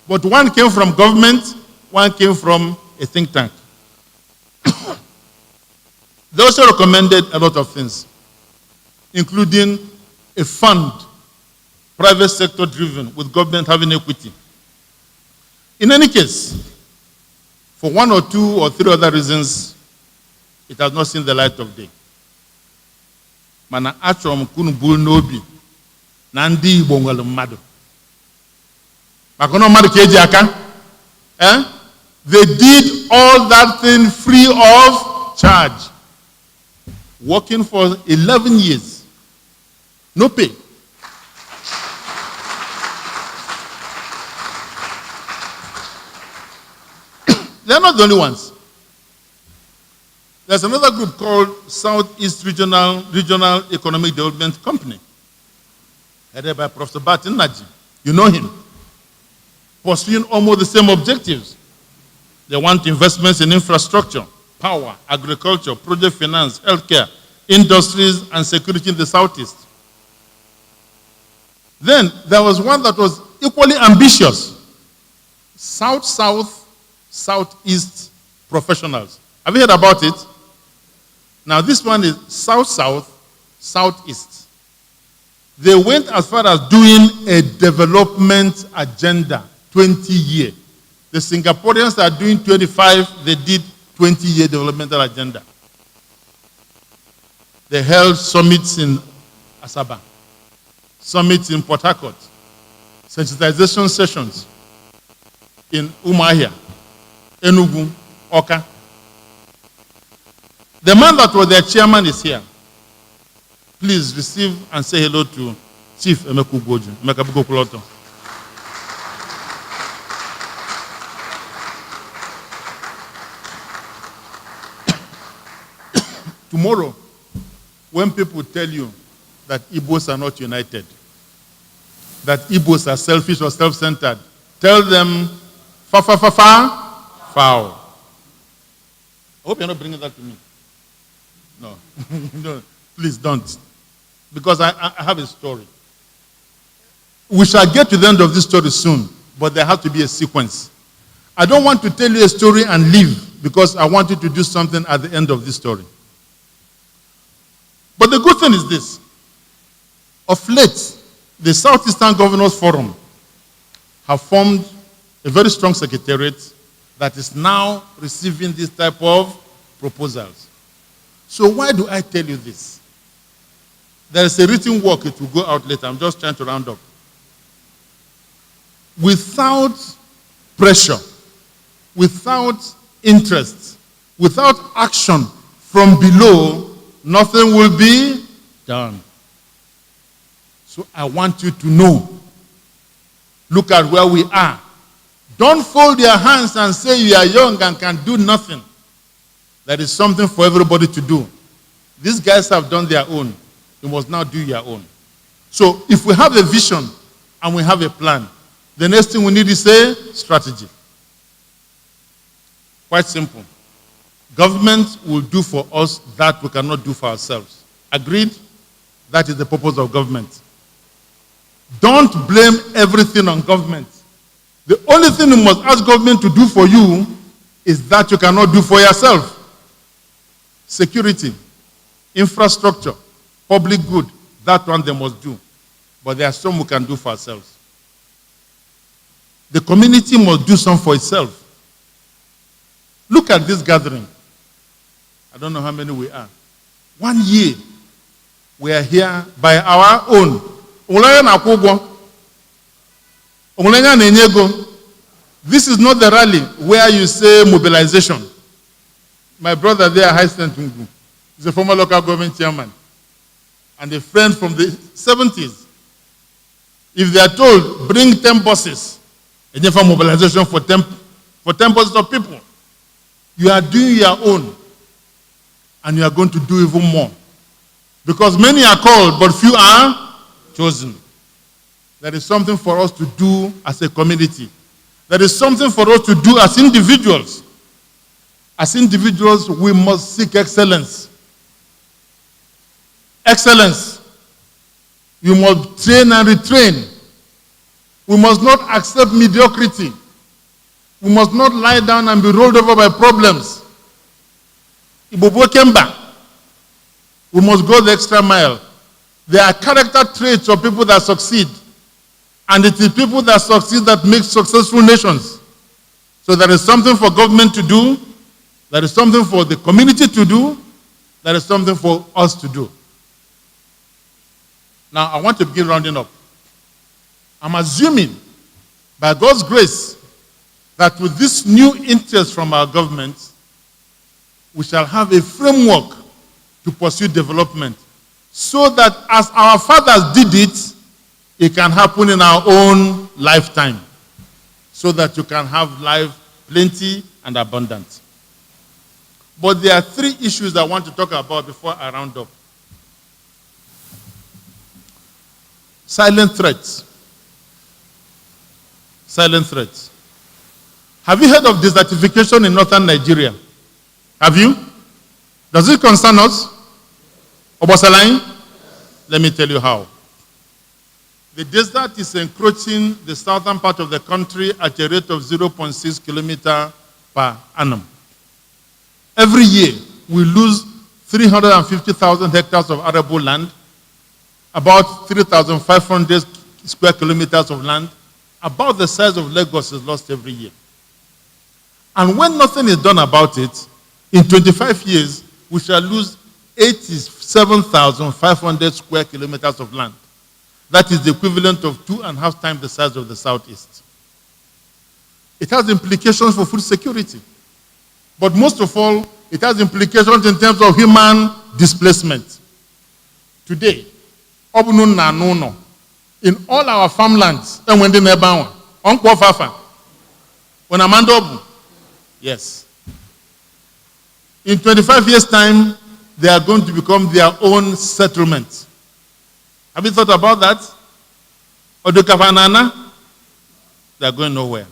But one came from government, one came from a think tank. They also recommended a lot of things, including a fund, private sector driven, with government having equity. In any case, for one or two or three other reasons, it has not seen the light of day. Mana achom kunu bul nobi na ndi Igbo nwere mmadụ. Maka na mmadụ ka eji aka. They did all that thing free of charge. Working for 11 years. No pay. They're not the only ones. There's another group called Southeast Regional Economic Development Company, headed by Professor Batin Naji. You know him. Pursuing almost the same objectives. They want investments in infrastructure, power, agriculture, project finance, healthcare, industries, and security in the Southeast. Then there was one that was equally ambitious. South-South, Southeast professionals. Have you heard about it? Now this one is South-South, Southeast. They went as far as doing a development agenda, 20-year. The Singaporeans are doing 25, they did 20-year developmental agenda. They held summits in Asaba, summits in Port Harcourt, sensitization sessions in Umuahia, Enugu, Oka. The man that was their chairman is here. Please receive and say hello to Chief Emeku Goju, Emeka Kuloto. tomorrow, when people tell you that Igbos are not united, that Igbos are selfish or self-centered, tell them, fa, fa, fa, fa, foul. I hope you're not bringing that to me. No, no, please don't. Because I have a story. We shall get to the end of this story soon, but there has to be a sequence. I don't want to tell you a story and leave, because I want you to do something at the end of this story. But the good thing is this. Of late, the Southeastern Governors Forum have formed a very strong secretariat that is now receiving this type of proposals. So why do I tell you this? There is a written work, it will go out later. I'm just trying to round up. Without pressure, without interest, without action from below, nothing will be done. So I want you to know, look at where we are. Don't fold your hands and say you are young and can do nothing. There is something for everybody to do. These guys have done their own. You must now do your own. So if we have a vision and we have a plan, the next thing we need is a strategy. Quite simple. Government will do for us that we cannot do for ourselves. Agreed? That is the purpose of government. Don't blame everything on government. The only thing you must ask government to do for you is that you cannot do for yourself. Security, infrastructure, public good, that one they must do. But there are some we can do for ourselves. The community must do some for itself. Look at this gathering. I don't know how many we are. 1 year, we are here by our own. This is not the rally where you say mobilization. My brother there, Hyacinth Tungu, is a former local government chairman and a friend from the 70s. If they are told, bring 10 buses, and then for mobilization for 10 buses of people, you are doing your own, and you are going to do even more. Because many are called, but few are chosen. There is something for us to do as a community. There is something for us to do as individuals. As individuals, we must seek excellence. Excellence. You must train and retrain. We must not accept mediocrity. We must not lie down and be rolled over by problems. We must go the extra mile. There are character traits of people that succeed. And it is people that succeed that make successful nations. So there is something for government to do. There is something for the community to do. There is something for us to do. Now, I want to begin rounding up. I'm assuming, by God's grace, that with this new interest from our government, we shall have a framework to pursue development so that as our fathers did it, it can happen in our own lifetime so that you can have life plenty and abundant. But there are 3 issues I want to talk about before I round up. Silent threats. Silent threats. Have you heard of desertification in northern Nigeria? Have you? Does it concern us? Obasaline? Let me tell you how. The desert is encroaching the southern part of the country at a rate of 0.6 kilometers per annum. Every year, we lose 350,000 hectares of arable land, about 3,500 square kilometers of land, about the size of Lagos is lost every year. And when nothing is done about it, in 25 years, we shall lose 87,500 square kilometers of land. That is the equivalent of 2.5 times the size of the Southeast. It has implications for food security. But most of all, it has implications in terms of human displacement. Today, in all our farmlands, and when they never when Amanda, yes. In 25 years' time, they are going to become their own settlement. Have you thought about that? Odokavanana, they are going nowhere.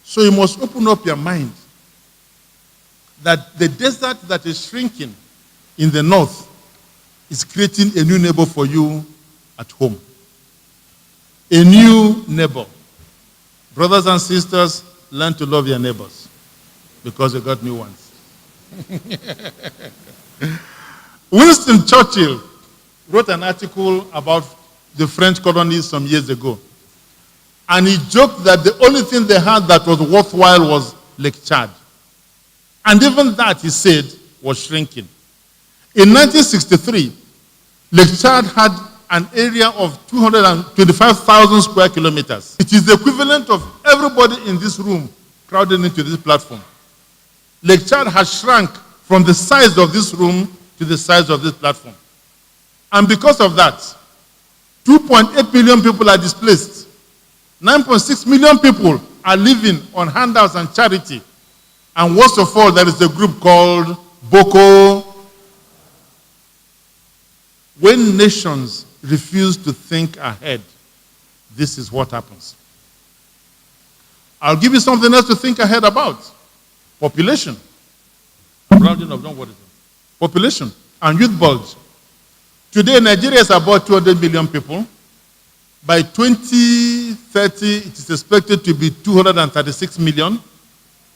So you must open up your mind that the desert that is shrinking in the north is creating a new neighbor for you at home. A new neighbor. Brothers and sisters, learn to love your neighbors because you got new ones. Winston Churchill wrote an article about the French colonies some years ago. And he joked that the only thing they had that was worthwhile was Lake Chad. And even that, he said, was shrinking. In 1963, Lake Chad had an area of 225,000 square kilometers. It is the equivalent of everybody in this room crowded into this platform. Lake Chad has shrunk from the size of this room to the size of this platform. And because of that, 2.8 million people are displaced. 9.6 million people are living on handouts and charity. And worst of all, there is a group called Boko. When nations refuse to think ahead, this is what happens. I'll give you something else to think ahead about. Population. I'm rounding up, don't worry. Population and youth bulge. Today, Nigeria is about 200 million people. By 2030, it is expected to be 236 million.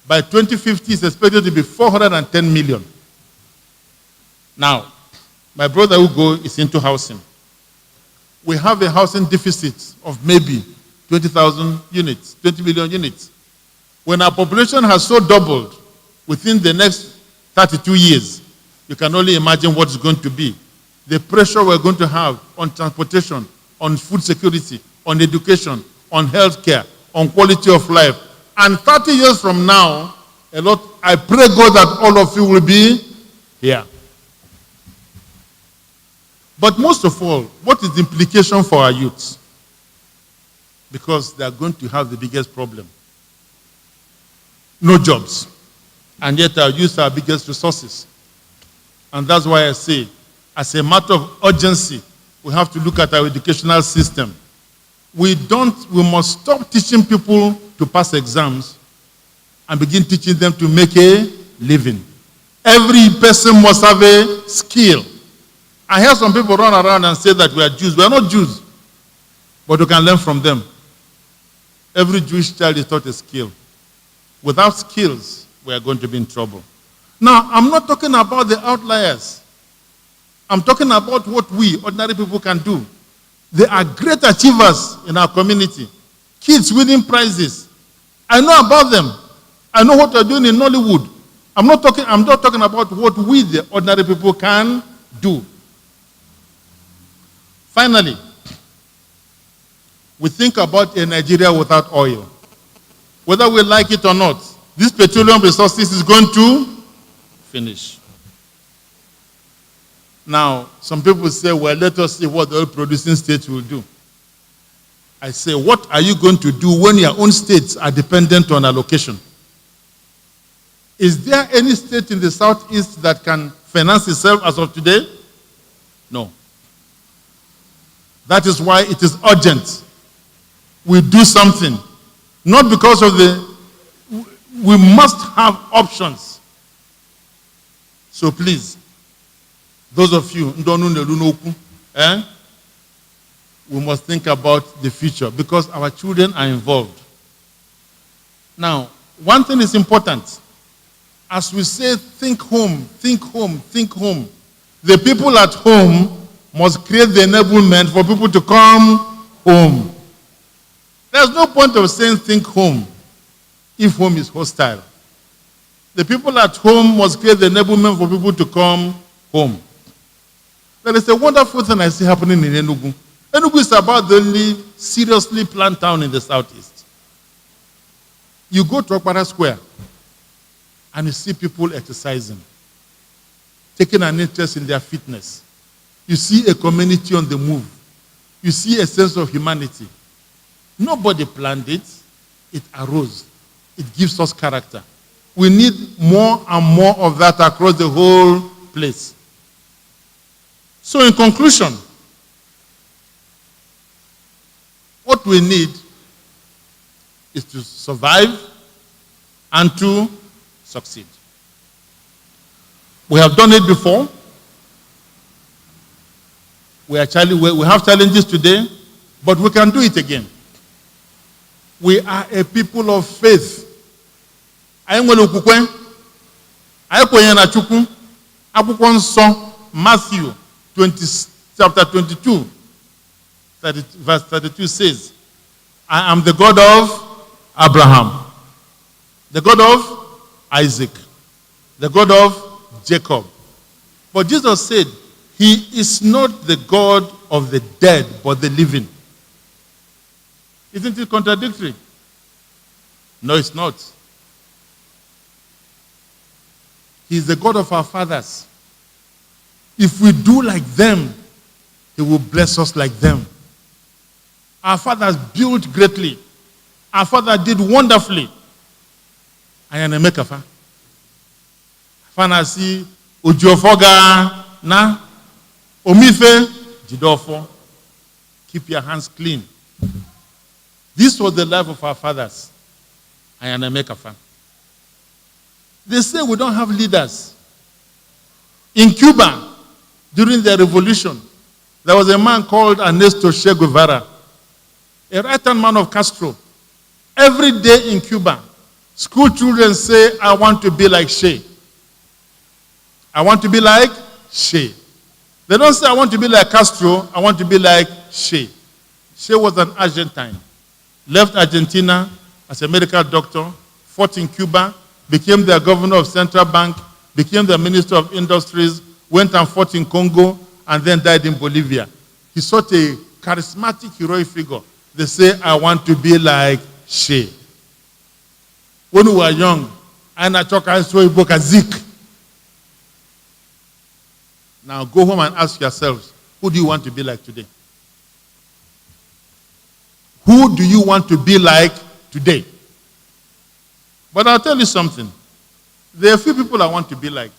By 2050, it's expected to be 410 million. Now, my brother Ugo is into housing. We have a housing deficit of maybe 20,000 units, 20 million units. When our population has so doubled within the next 32 years, you can only imagine what it's going to be. The pressure we're going to have on transportation, on food security, on education, on healthcare, on quality of life. And 30 years from now, I pray God that all of you will be here. But most of all, what is the implication for our youths? Because they are going to have the biggest problem. No jobs. And yet our youth are our biggest resources. And that's why I say, as a matter of urgency, we have to look at our educational system. We must stop teaching people to pass exams and begin teaching them to make a living. Every person must have a skill. I hear some people run around and say that we are Jews. We are not Jews, but we can learn from them. Every Jewish child is taught a skill. Without skills, we are going to be in trouble. Now, I'm not talking about the outliers. I'm talking about what we, ordinary people, can do. There are great achievers in our community. Kids winning prizes. I know about them. I know what they're doing in Nollywood. I'm not talking about what we, the ordinary people, can do. Finally, we think about a Nigeria without oil. Whether we like it or not, this petroleum resources is going to finish. Now, some people say, well, let us see what the oil producing states will do. I say, what are you going to do when your own states are dependent on allocation? Is there any state in the southeast that can finance itself as of today? No. That is why it is urgent we do something. Not because of we must have options. So please, those of you, we must think about the future because our children are involved. Now, one thing is important. As we say, think home, think home, think home. The people at home must create the enablement for people to come home. There's no point of saying think home if home is hostile. The people at home must create the enablement for people to come home. There is a wonderful thing I see happening in Enugu. Enugu is about the only seriously planned town in the southeast. You go to Okpara Square and you see people exercising, taking an interest in their fitness. You see a community on the move. You see a sense of humanity. Nobody planned it. It arose. It gives us character. We need more and more of that across the whole place. So in conclusion, what we need is to survive and to succeed. We have done it before. We have challenges today, but we can do it again. We are a people of faith. Matthew 20, chapter 22, verse 32 says, I am the God of Abraham, the God of Isaac, the God of Jacob. But Jesus said, he is not the God of the dead, but the living. Isn't it contradictory? No, it's not. He is the God of our fathers. If we do like them, he will bless us like them. Our fathers built greatly. Our father did wonderfully. I am a mekafa. Fanasi Ujiofoga na Omife Jidofo. Keep your hands clean. This was the life of our fathers. I am a mekafa. They say we don't have leaders. In Cuba, during the revolution, there was a man called Ernesto Che Guevara, a right-hand man of Castro. Every day in Cuba, school children say, I want to be like Che. I want to be like Che. They don't say, I want to be like Castro, I want to be like Che. Che was an Argentine, left Argentina as a medical doctor, fought in Cuba, became the governor of Central Bank, became the minister of industries, went and fought in Congo, and then died in Bolivia. He's such a charismatic, heroic figure. They say, I want to be like Che. When we were young, I saw a book as Zik. Now go home and ask yourselves, who do you want to be like today? Who do you want to be like today? But I'll tell you something. There are a few people I want to be like.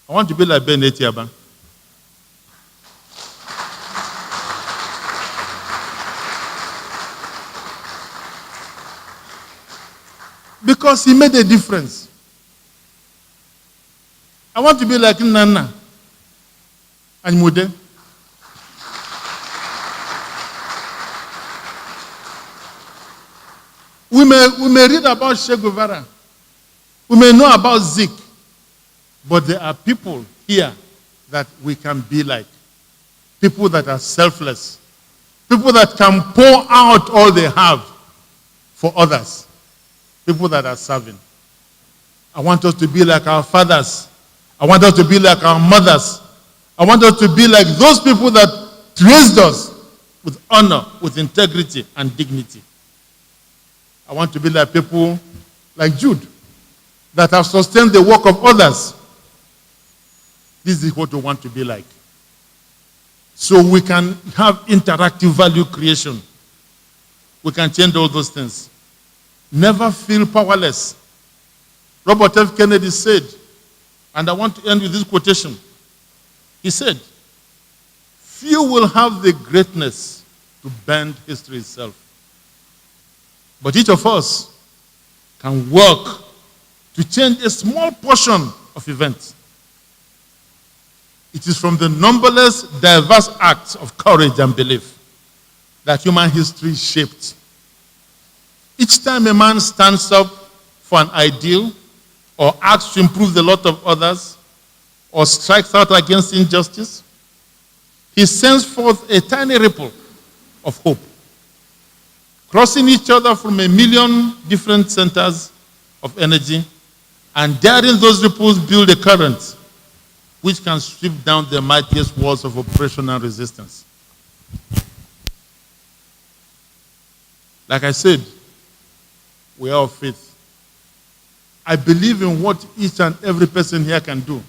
I want to be like Ben Etiaba. Because he made a difference. I want to be like Nana and Mude. We may read about Che Guevara. We may know about Zik. But there are people here that we can be like. People that are selfless. People that can pour out all they have for others. People that are serving. I want us to be like our fathers. I want us to be like our mothers. I want us to be like those people that raised us with honor, with integrity and dignity. I want to be like people like Jude that have sustained the work of others. This is what we want to be like. So we can have interactive value creation. We can change all those things. Never feel powerless. Robert F. Kennedy said, and I want to end with this quotation. He said, few will have the greatness to bend history itself. But each of us can work to change a small portion of events. It is from the numberless, diverse acts of courage and belief that human history is shaped. Each time a man stands up for an ideal, or acts to improve the lot of others, or strikes out against injustice, he sends forth a tiny ripple of hope, crossing each other from a million different centers of energy, and daring those ripples build a current which can sweep down the mightiest walls of oppression and resistance. Like I said, we are of faith. I believe in what each and every person here can do.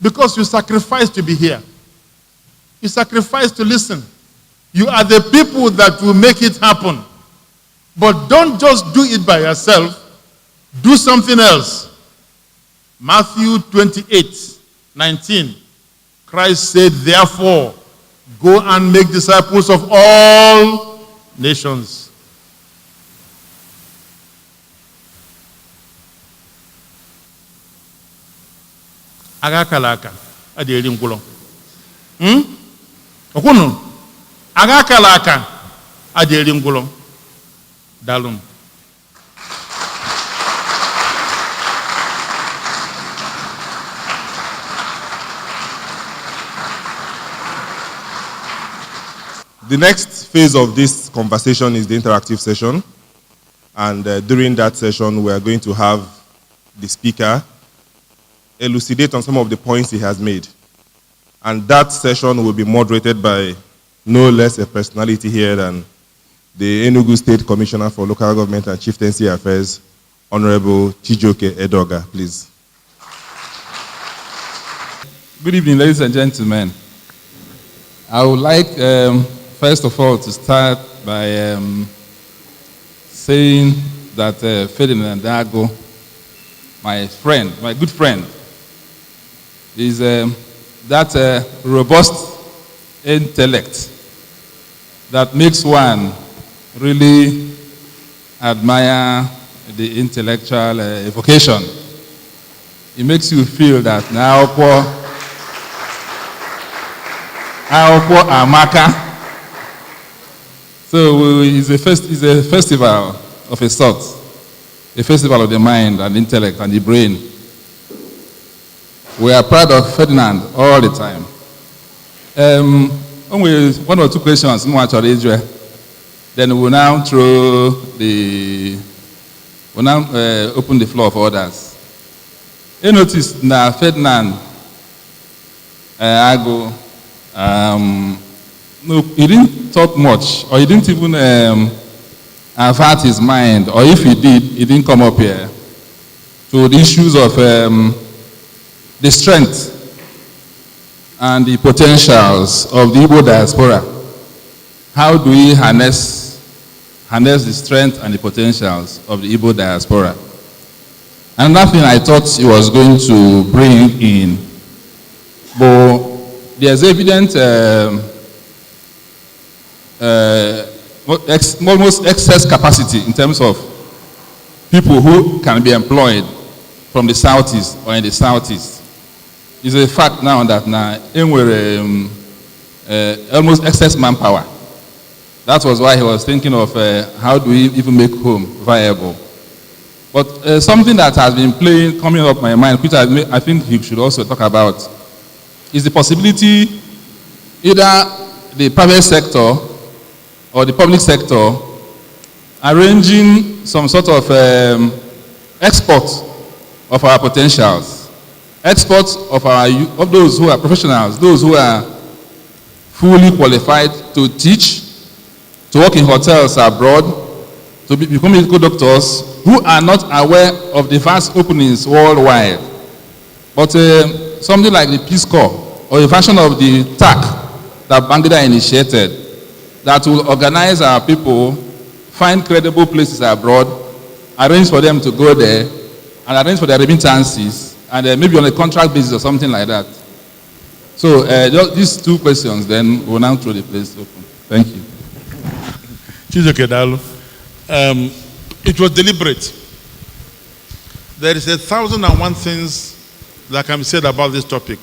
Because you sacrifice to be here. You sacrifice to listen. You are the people that will make it happen. But don't just do it by yourself. Do something else. Matthew 28:19. Christ said, therefore, go and make disciples of all nations. Aga kalaka adiri ngwulo. Okunu aga kalaka adiri ngwulo. Dalum. The next phase of this conversation is the interactive session. And during that session, we are going to have the speaker elucidate on some of the points he has made. And that session will be moderated by no less a personality here than the Enugu State Commissioner for Local Government and Chieftaincy Affairs, Honorable Chijoke Edoga, please. Good evening, ladies and gentlemen. I would like, first of all, to start by saying that Ferdinand, my friend, my good friend, is that robust intellect that makes one really admire the intellectual vocation. It makes you feel that now, Amaka. So it's a festival of a sort, a festival of the mind and intellect and the brain. We are proud of Ferdinand all the time. Only one or two questions, then we'll now open the floor for others. You notice now Ferdinand no, he didn't talk much, or he didn't even avert his mind, or if he did, he didn't come up here to the issues of the strength and the potentials of the Igbo diaspora. How do we harness the strength and the potentials of the Igbo diaspora? Another thing I thought he was going to bring in, but there's evident almost excess capacity in terms of people who can be employed from the southeast or in the southeast. It's a fact now that we're almost excess manpower. That was why he was thinking of how do we even make home viable. But something that has been coming up my mind, which I think he should also talk about, is the possibility either the private sector or the public sector arranging some sort of export of our potentials, export of those who are professionals, those who are fully qualified to teach, to work in hotels abroad, to become medical doctors, who are not aware of the vast openings worldwide. But something like the Peace Corps, or a version of the TAC that Bangladesh initiated, that will organize our people, find credible places abroad, arrange for them to go there, and arrange for their remittances, and maybe on a contract basis or something like that. So just these two questions, then we'll now throw the place open. Thank you. It was deliberate. There is 1,001 things that can be said about this topic.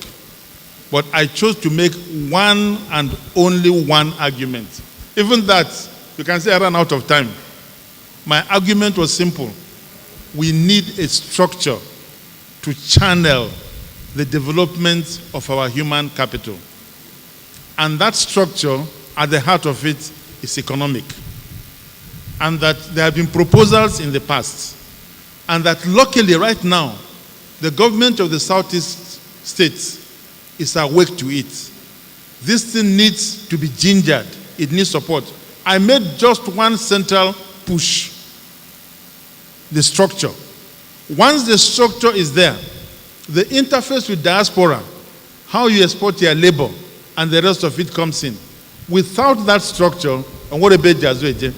But I chose to make one and only one argument. Even that, you can say I ran out of time. My argument was simple. We need a structure to channel the development of our human capital. And that structure, at the heart of it, is economic. And that there have been proposals in the past. And that luckily right now, the government of the Southeast states is awake to it. This thing needs to be gingered. It needs support. I made just one central push, the structure. Once the structure is there, the interface with diaspora, how you export your labor, and the rest of it comes in. Without that structure, and what about Jazweje?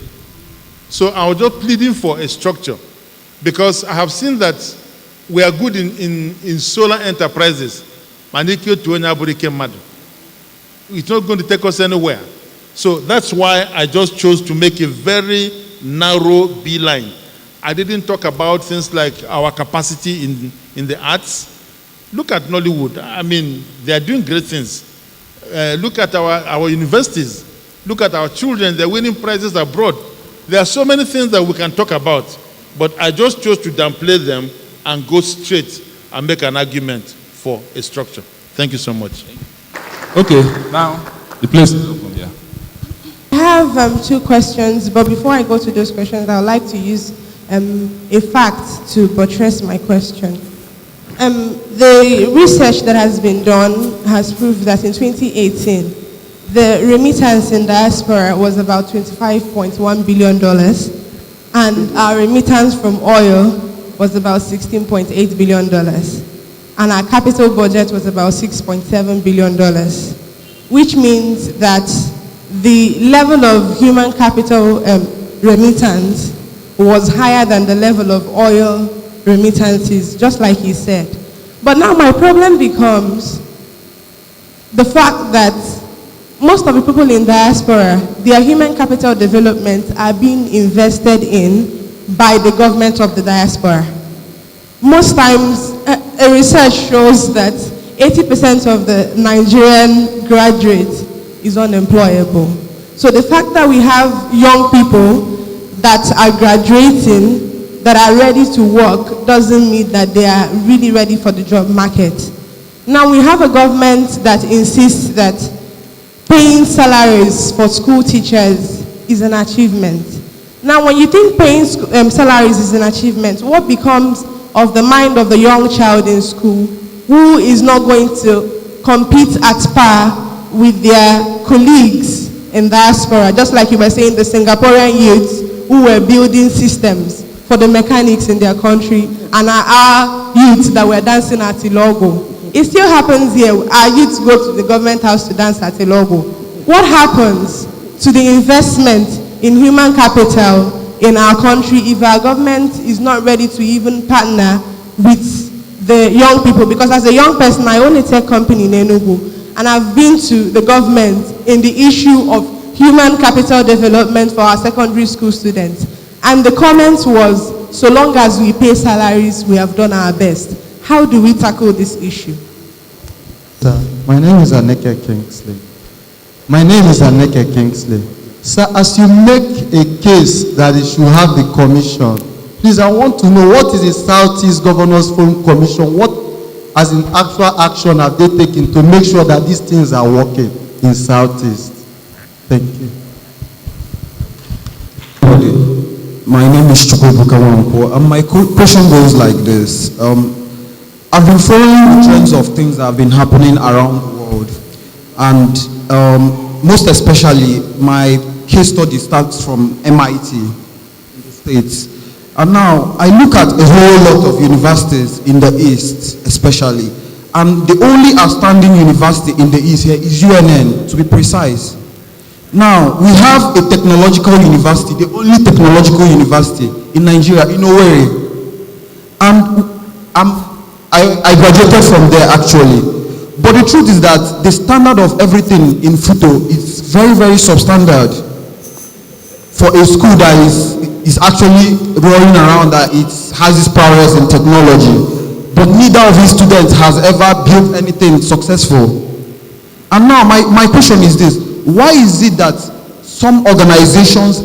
So I was just pleading for a structure, because I have seen that we are good in solar enterprises. It's not going to take us anywhere. So that's why I just chose to make a very narrow beeline. I didn't talk about things like our capacity in the arts. Look at Nollywood. I mean, they are doing great things. Look at our universities. Look at our children. They're winning prizes abroad. There are so many things that we can talk about, but I just chose to downplay them and go straight and make an argument for a structure. Thank you so much. Okay, now the place is open here. I have 2 questions, but before I go to those questions, I would like to use a fact to buttress my question. The research that has been done has proved that in 2018, the remittance in diaspora was about $25.1 billion, and our remittance from oil was about $16.8 billion, and our capital budget was about $6.7 billion, which means that the level of human capital remittance was higher than the level of oil remittances, just like he said. But now my problem becomes the fact that most of the people in diaspora, their human capital development are being invested in by the government of the diaspora. Most times, a research shows that 80% of the Nigerian graduates is unemployable. So the fact that we have young people that are graduating, that are ready to work, doesn't mean that they are really ready for the job market. Now we have a government that insists that paying salaries for school teachers is an achievement. Now when you think paying salaries is an achievement, what becomes of the mind of the young child in school who is not going to compete at par with their colleagues in diaspora, just like you were saying, the Singaporean youths who were building systems for the mechanics in their country, and our youths that were dancing at Ilogo. It still happens here. Our youths go to the government house to dance at Ilogo. What happens to the investment in human capital in our country if our government is not ready to even partner with the young people? Because as a young person, I own a tech company in Enugu, and I've been to the government in the issue of human capital development for our secondary school students. And the comment was, so long as we pay salaries, we have done our best. How do we tackle this issue? Sir, my name is Aneke Kingsley. Sir, as you make a case that it should have the commission, please, I want to know, what is the Southeast Governors Forum Commission? What, as in actual action, have they taken to make sure that these things are working in Southeast? Thank you. My name is Chukwubuka Wanko, and my question goes like this. I've been following the trends of things that have been happening around the world, and most especially my case study starts from MIT in the States. And now I look at a whole lot of universities in the East especially, and the only outstanding university in the East here is UNN, to be precise. Now, we have a technological university, the only technological university in Nigeria, in Owerri. And I graduated from there actually. But the truth is that the standard of everything in Futo is very, very substandard for a school that is actually rolling around that it has its prowess in technology. But neither of his students has ever built anything successful. And now my question is this. Why is it that some organizations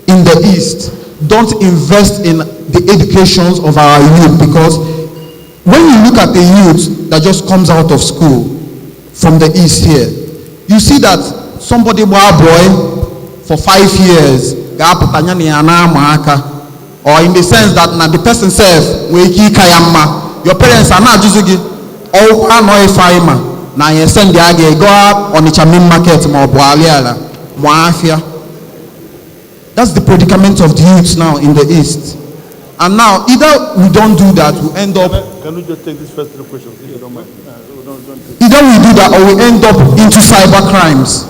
in the East don't invest in the educations of our youth? Because when you look at the youth that just comes out of school from the East here, you see that somebody boy for 5 years, or in the sense that now the person says, your parents are not just all now you send the idea, go up on the Chamin market, that's the predicament of the youths now in the East. And now, either we don't do that, we end up... Can we just take these first 3 questions, if you don't mind? Either we do that or we end up into cyber crimes.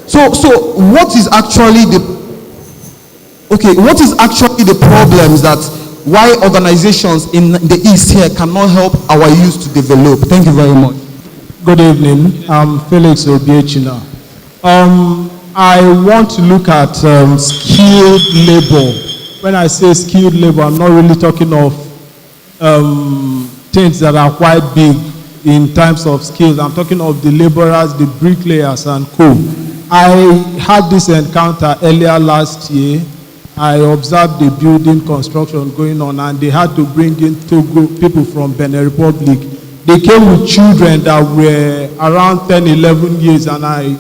So what is actually the... Okay, what is actually the problems that why organizations in the East here cannot help our youth to develop. Thank you very much. Good evening. I'm Felix Obiechina. I want to look at skilled labor. When I say skilled labor, I'm not really talking of things that are quite big in terms of skills. I'm talking of the laborers, the bricklayers, and co. I had this encounter earlier last year. I observed the building construction going on, and they had to bring in Togo people from Benin Republic. They came with children that were around 10, 11 years, and I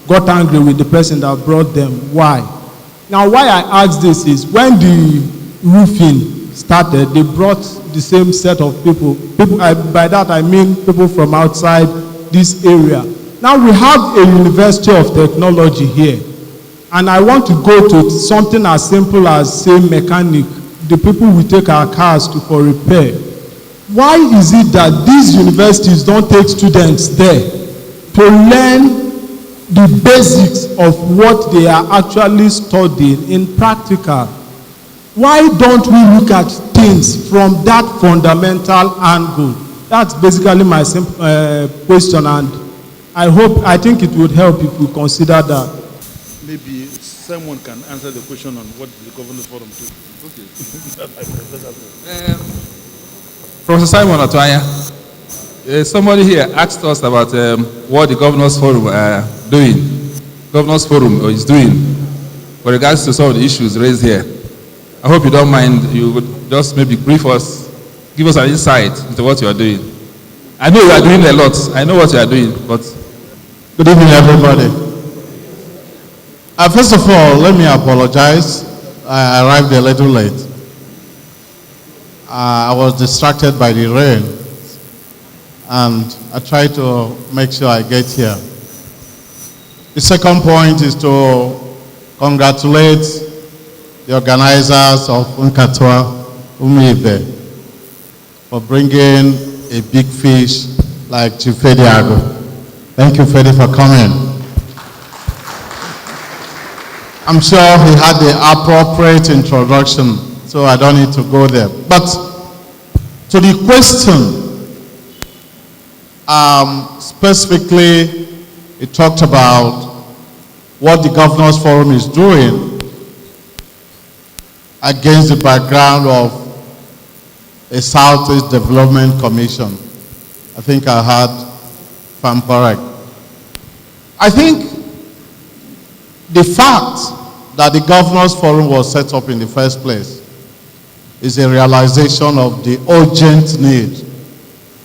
got angry with the person that brought them. Why? Now, why I ask this is, when the roofing started, they brought the same set of people. By that I mean people from outside this area. Now we have a University of Technology here, and I want to go to something as simple as, say, mechanic, the people we take our cars to for repair. Why is it that these universities don't take students there to learn the basics of what they are actually studying in practical? Why don't we look at things from that fundamental angle? That's basically my question, and I think it would help if we consider that. Maybe someone can answer the question on what the Governors Forum do. Okay. Professor Simon Atwaya, somebody here asked us about what the Governors Forum are doing. Governors Forum is doing with regards to some of the issues raised here. I hope you don't mind, you would just maybe brief us, give us an insight into what you are doing. I know you are doing a lot. I know what you are doing, but... Good evening, everybody. First of all, let me apologize. I arrived a little late. I was distracted by the rain, and I tried to make sure I get here. The second point is to congratulate the organizers of NKATA Umibe for bringing a big fish like Chief Ferdinand. Thank you, Ferdie, for coming. I'm sure he had the appropriate introduction, so I don't need to go there. But to the question, specifically, it talked about what the Governors Forum is doing against the background of a Southeast Development Commission. I think I heard, if I'm correct. I think the fact that the Governors Forum was set up in the first place is a realization of the urgent need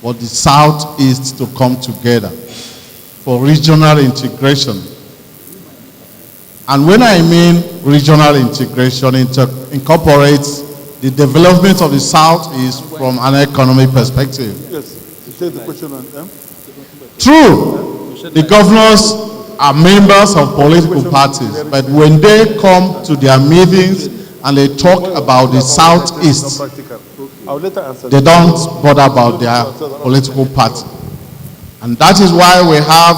for the Southeast to come together for regional integration. And when I mean regional integration, it incorporates the development of the Southeast from an economic perspective. Yes, to take the question on them. True, the governors are members of political parties, but when they come to their meetings and they talk about the Southeast, they don't bother about their political party. And that is why we have,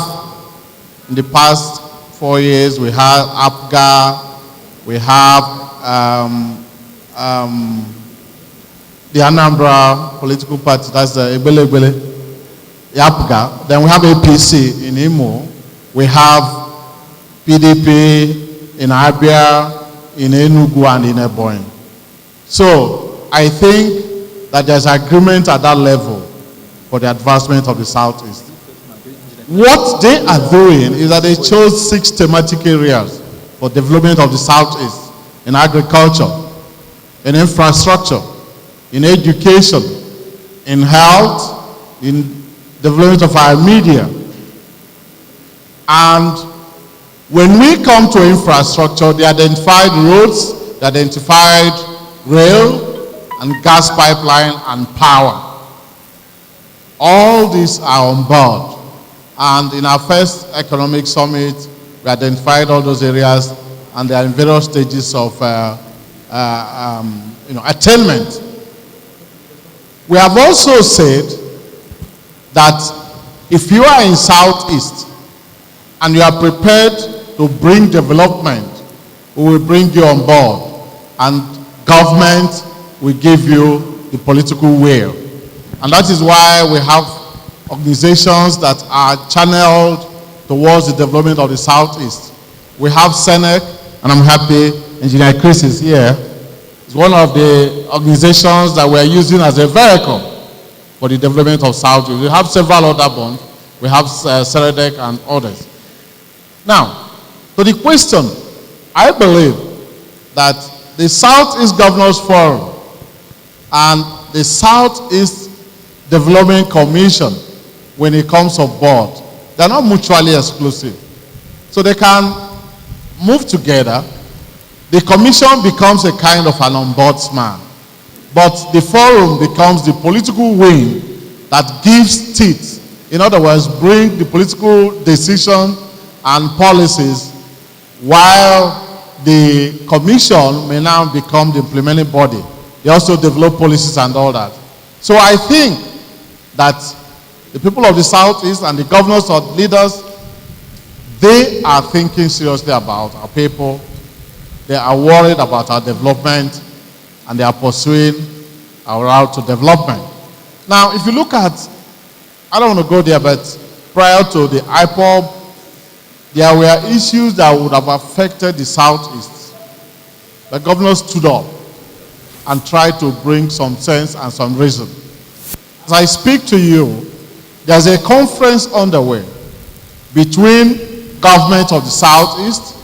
in the past 4 years, we have APGA, we have the Anambra political party, that's the Ebele, APGA. Then we have APC in Imo. We have PDP in Abia, in Enugu, and in Ebonyi. So I think that there's agreement at that level for the advancement of the Southeast. What they are doing is that they chose 6 thematic areas for development of the Southeast: in agriculture, in infrastructure, in education, in health, in development of our media. And when we come to infrastructure, they identified roads, they identified rail and gas pipeline and power. All these are on board. And in our first economic summit, we identified all those areas, and they are in various stages of attainment. We have also said that if you are in Southeast and you are prepared to bring development, we will bring you on board, and government will give you the political will. And that is why we have organizations that are channeled towards the development of the Southeast. We have Senec, and I'm happy Engineer Chris is here. It's one of the organizations that we're using as a vehicle for the development of Southeast. We have several other bonds. We have Seredec and others. Now, to the question, I believe that the Southeast Governors Forum and the Southeast Development Commission, when it comes on board, they're not mutually exclusive. So they can move together. The commission becomes a kind of an ombudsman, but the forum becomes the political wing that gives teeth. In other words, bring the political decision and policies, while the commission may now become the implementing body. They also develop policies and all that. So I think that the people of the Southeast and the governors or leaders, they are thinking seriously about our people. They are worried about our development, and they are pursuing our route to development. Now, if you look at, I don't want to go there, but prior to the IPOB, there were issues that would have affected the Southeast. The governor stood up and tried to bring some sense and some reason. As I speak to you, there's a conference underway between government of the Southeast,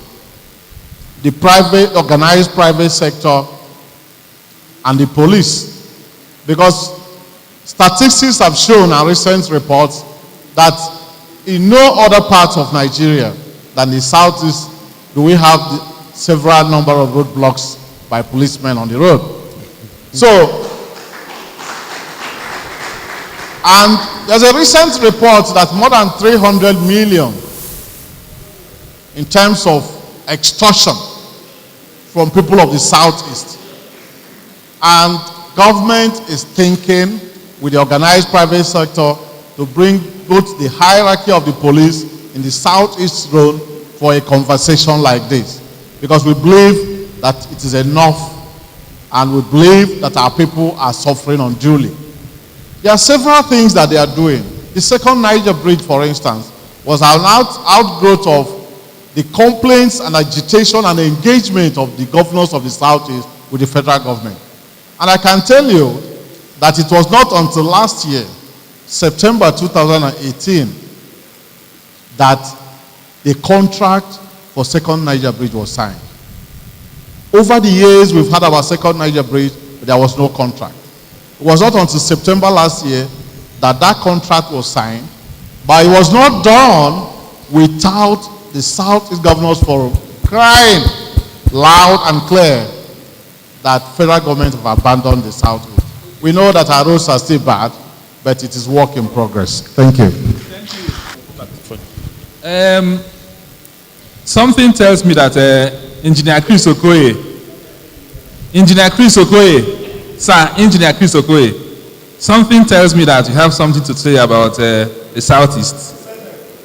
the private, organized private sector, and the police. Because statistics have shown in recent reports that in no other part of Nigeria than the Southeast do we have the several number of roadblocks by policemen on the road. So, and there's a recent report that more than 300 million in terms of extortion from people of the Southeast. And government is thinking with the organized private sector to bring both the hierarchy of the police in the Southeast zone for a conversation like this. Because we believe that it is enough, and we believe that our people are suffering unduly. There are several things that they are doing. The second Niger Bridge, for instance, was an outgrowth of the complaints and agitation and engagement of the governors of the Southeast with the federal government. And I can tell you that it was not until last year, September 2018, that the contract for second Niger Bridge was signed. Over the years, we've had our second Niger Bridge, but there was no contract. It was not until September last year that that contract was signed, but it was not done without the Southeast Governors Forum crying loud and clear that federal government have abandoned the Southeast. We know that our roads are still bad, but it is work in progress. Thank you. Something tells me that Engineer Chris Okoye, something tells me that you have something to say about the Southeast,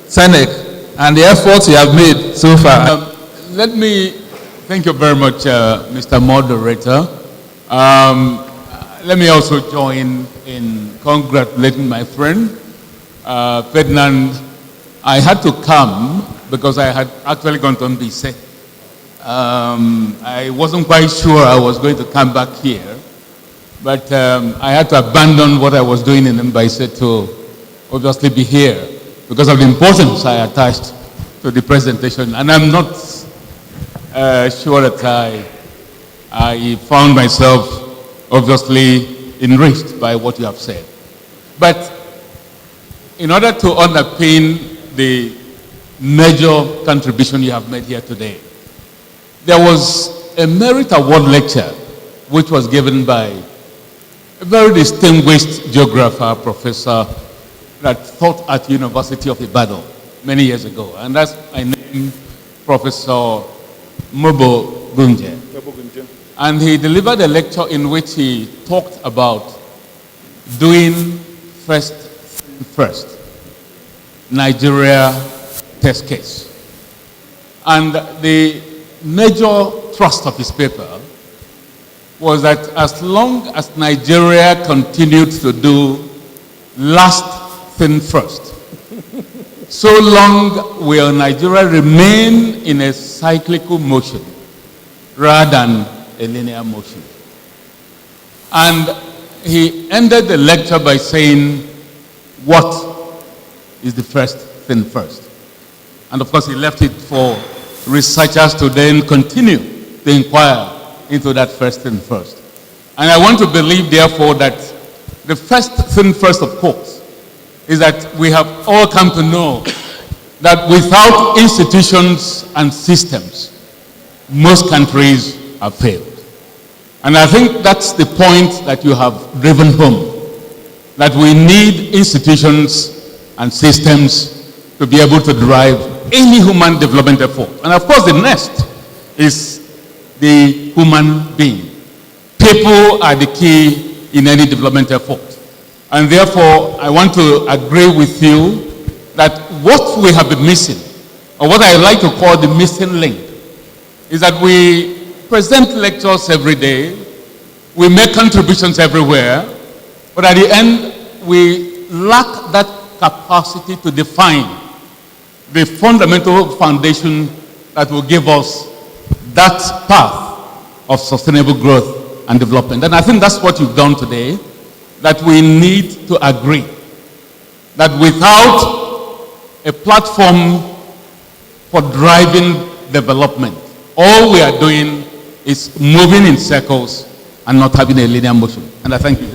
Senec, and the efforts you have made so far. Let me thank you very much, Mr. Moderator. Let me also join in congratulating my friend, Ferdinand. I had to come because I had actually gone to NBC. I wasn't quite sure I was going to come back here, but I had to abandon what I was doing in NBC to obviously be here because of the importance I attached to the presentation. And I'm not sure that I found myself obviously enriched by what you have said. But in order to underpin the major contribution you have made here today, there was a merit award lecture which was given by a very distinguished geographer, professor that taught at University of Ibadan many years ago. And that's my name, Professor Mobo Gunje. And he delivered a lecture in which he talked about doing first, Nigeria test case. And the major thrust of his paper was that as long as Nigeria continued to do last thing first, so long will Nigeria remain in a cyclical motion rather than a linear motion. And he ended the lecture by saying, what is the first thing first? And of course, he left it for researchers to then continue to inquire into that first thing first. And I want to believe, therefore, that the first thing first, of course, is that we have all come to know that without institutions and systems, most countries have failed. And I think that's the point that you have driven home, that we need institutions and systems to be able to drive any human development effort. And of course, the next is the human being. People are the key in any development effort. And therefore, I want to agree with you that what we have been missing, or what I like to call the missing link, is that we present lectures every day, we make contributions everywhere, but at the end, we lack that capacity to define the fundamental foundation that will give us that path of sustainable growth and development. And I think that's what you've done today, that we need to agree that without a platform for driving development, all we are doing is moving in circles and not having a linear motion. And I thank you.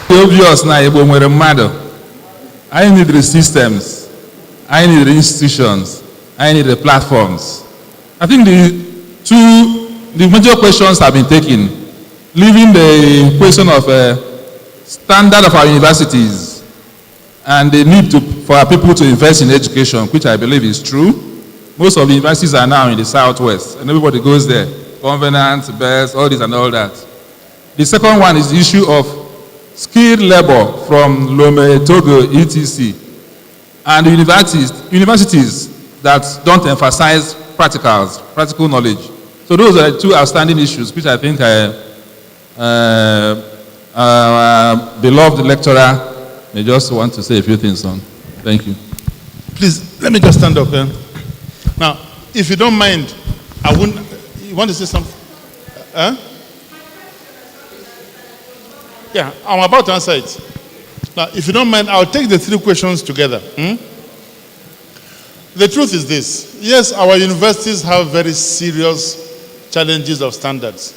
Obvious now, I need the systems, I need the institutions, I need the platforms. I think the major questions have been taken, leaving the question of standard of our universities and the need for our people to invest in education, which I believe is true. Most of the universities are now in the Southwest, and everybody goes there. Covenant, BEST, all this and all that. The second one is the issue of skilled labor from Lome, Togo, etc. And universities that don't emphasize practical knowledge. So those are two outstanding issues, which I think our beloved lecturer may just want to say a few things on. Thank you. Please, let me just stand up. Now, if you don't mind, I wouldn't. You want to say something? Yeah, I'm about to answer it. Now, if you don't mind, I'll take the three questions together. The truth is this. Yes, our universities have very serious challenges of standards.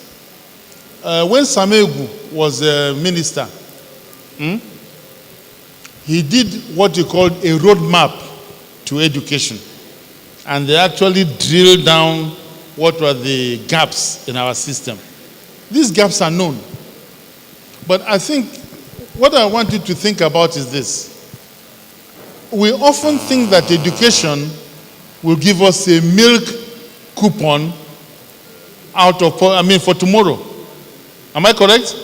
When Samegu was a minister, he did what he called a roadmap to education. And they actually drilled down what were the gaps in our system. These gaps are known. But I think what I want you to think about is this. We often think that education will give us a milk coupon for tomorrow. Am I correct?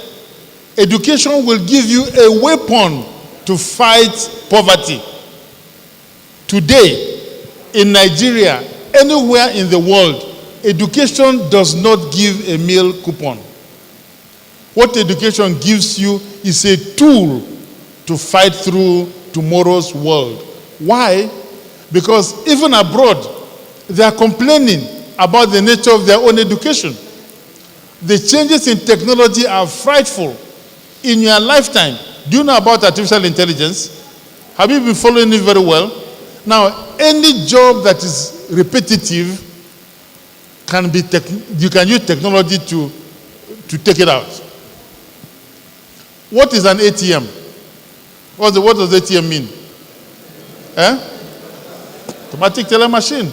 Education will give you a weapon to fight poverty. Today, in Nigeria, anywhere in the world, education does not give a meal coupon. What education gives you is a tool to fight through tomorrow's world. Why? Because even abroad, they are complaining about the nature of their own education. The changes in technology are frightful. In your lifetime, do you know about artificial intelligence? Have you been following it very well? Now, any job that is repetitive you can use technology to take it out. What is an ATM? What does ATM mean? Automatic teller machine.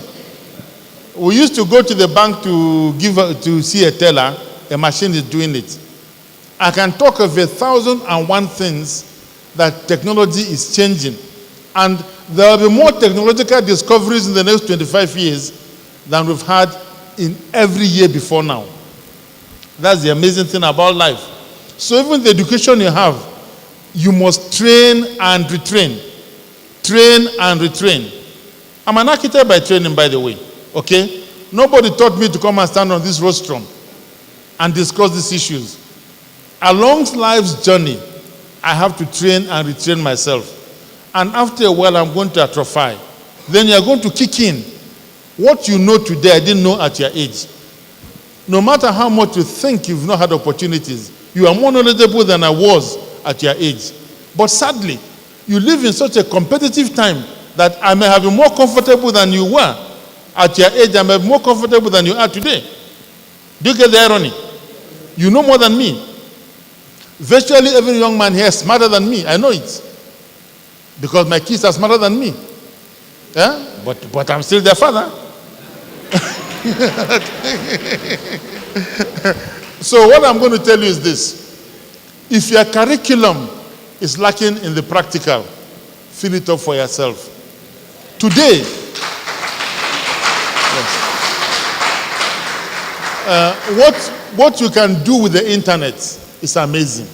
We used to go to the bank to see a teller. A machine is doing it. I can talk of 1,001 things that technology is changing. And there will be more technological discoveries in the next 25 years than we've had in every year before now. That's the amazing thing about life. So even the education you have, you must train and retrain. Train and retrain. I'm an architect by training, by the way. Okay? Nobody taught me to come and stand on this rostrum and discuss these issues. Along life's journey, I have to train and retrain myself. And after a while, I'm going to atrophy. Then you're going to kick in. What you know today, I didn't know at your age. No matter how much you think you've not had opportunities, you are more knowledgeable than I was at your age. But sadly, you live in such a competitive time that I may have been more comfortable than you were at your age. I may be more comfortable than you are today. Do you get the irony? You know more than me. Virtually every young man here is smarter than me. I know it. Because my kids are smarter than me. Yeah? But I'm still their father. So what I'm going to tell you is this. If your curriculum is lacking in the practical, fill it up for yourself. Today, what you can do with the internet is amazing.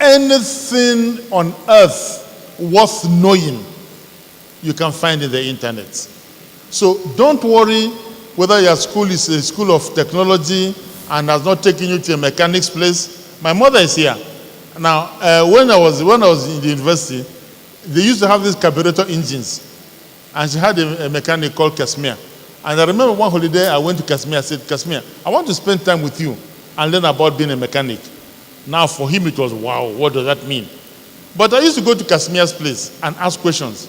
Anything on earth worth knowing, you can find in the internet. So don't worry whether your school is a school of technology and has not taken you to a mechanic's place. My mother is here. Now, when I was in the university, they used to have these carburetor engines. And she had a mechanic called Casimir. And I remember one holiday I went to Casimir. I said, Casimir, I want to spend time with you and learn about being a mechanic. Now, for him, it was, wow, what does that mean? But I used to go to Casimir's place and ask questions.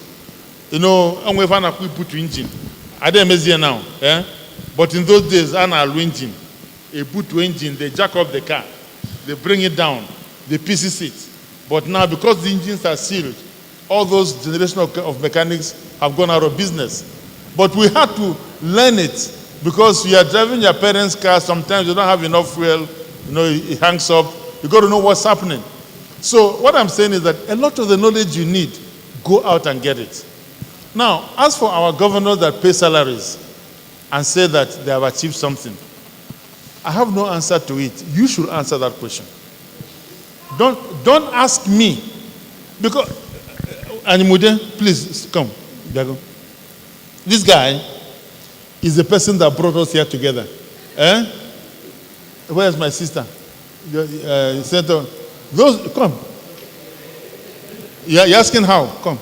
You know, I'm going to put engine. I don't know now. Eh? But in those days, I had an engine. A boot engine, they jack up the car. They bring it down. They pieces it. But now, because the engines are sealed, all those generations of mechanics have gone out of business. But we had to learn it because you are driving your parents' car. Sometimes you don't have enough fuel. You know, it hangs up. You got to know what's happening. So what I'm saying is that a lot of the knowledge you need, go out and get it. Now, as for our governors that pay salaries and say that they have achieved something, I have no answer to it. You should answer that question. Don't ask me. Because, Animude, please come. This guy is the person that brought us here together. Eh? Where's my sister? Those, come. You're asking how? Come.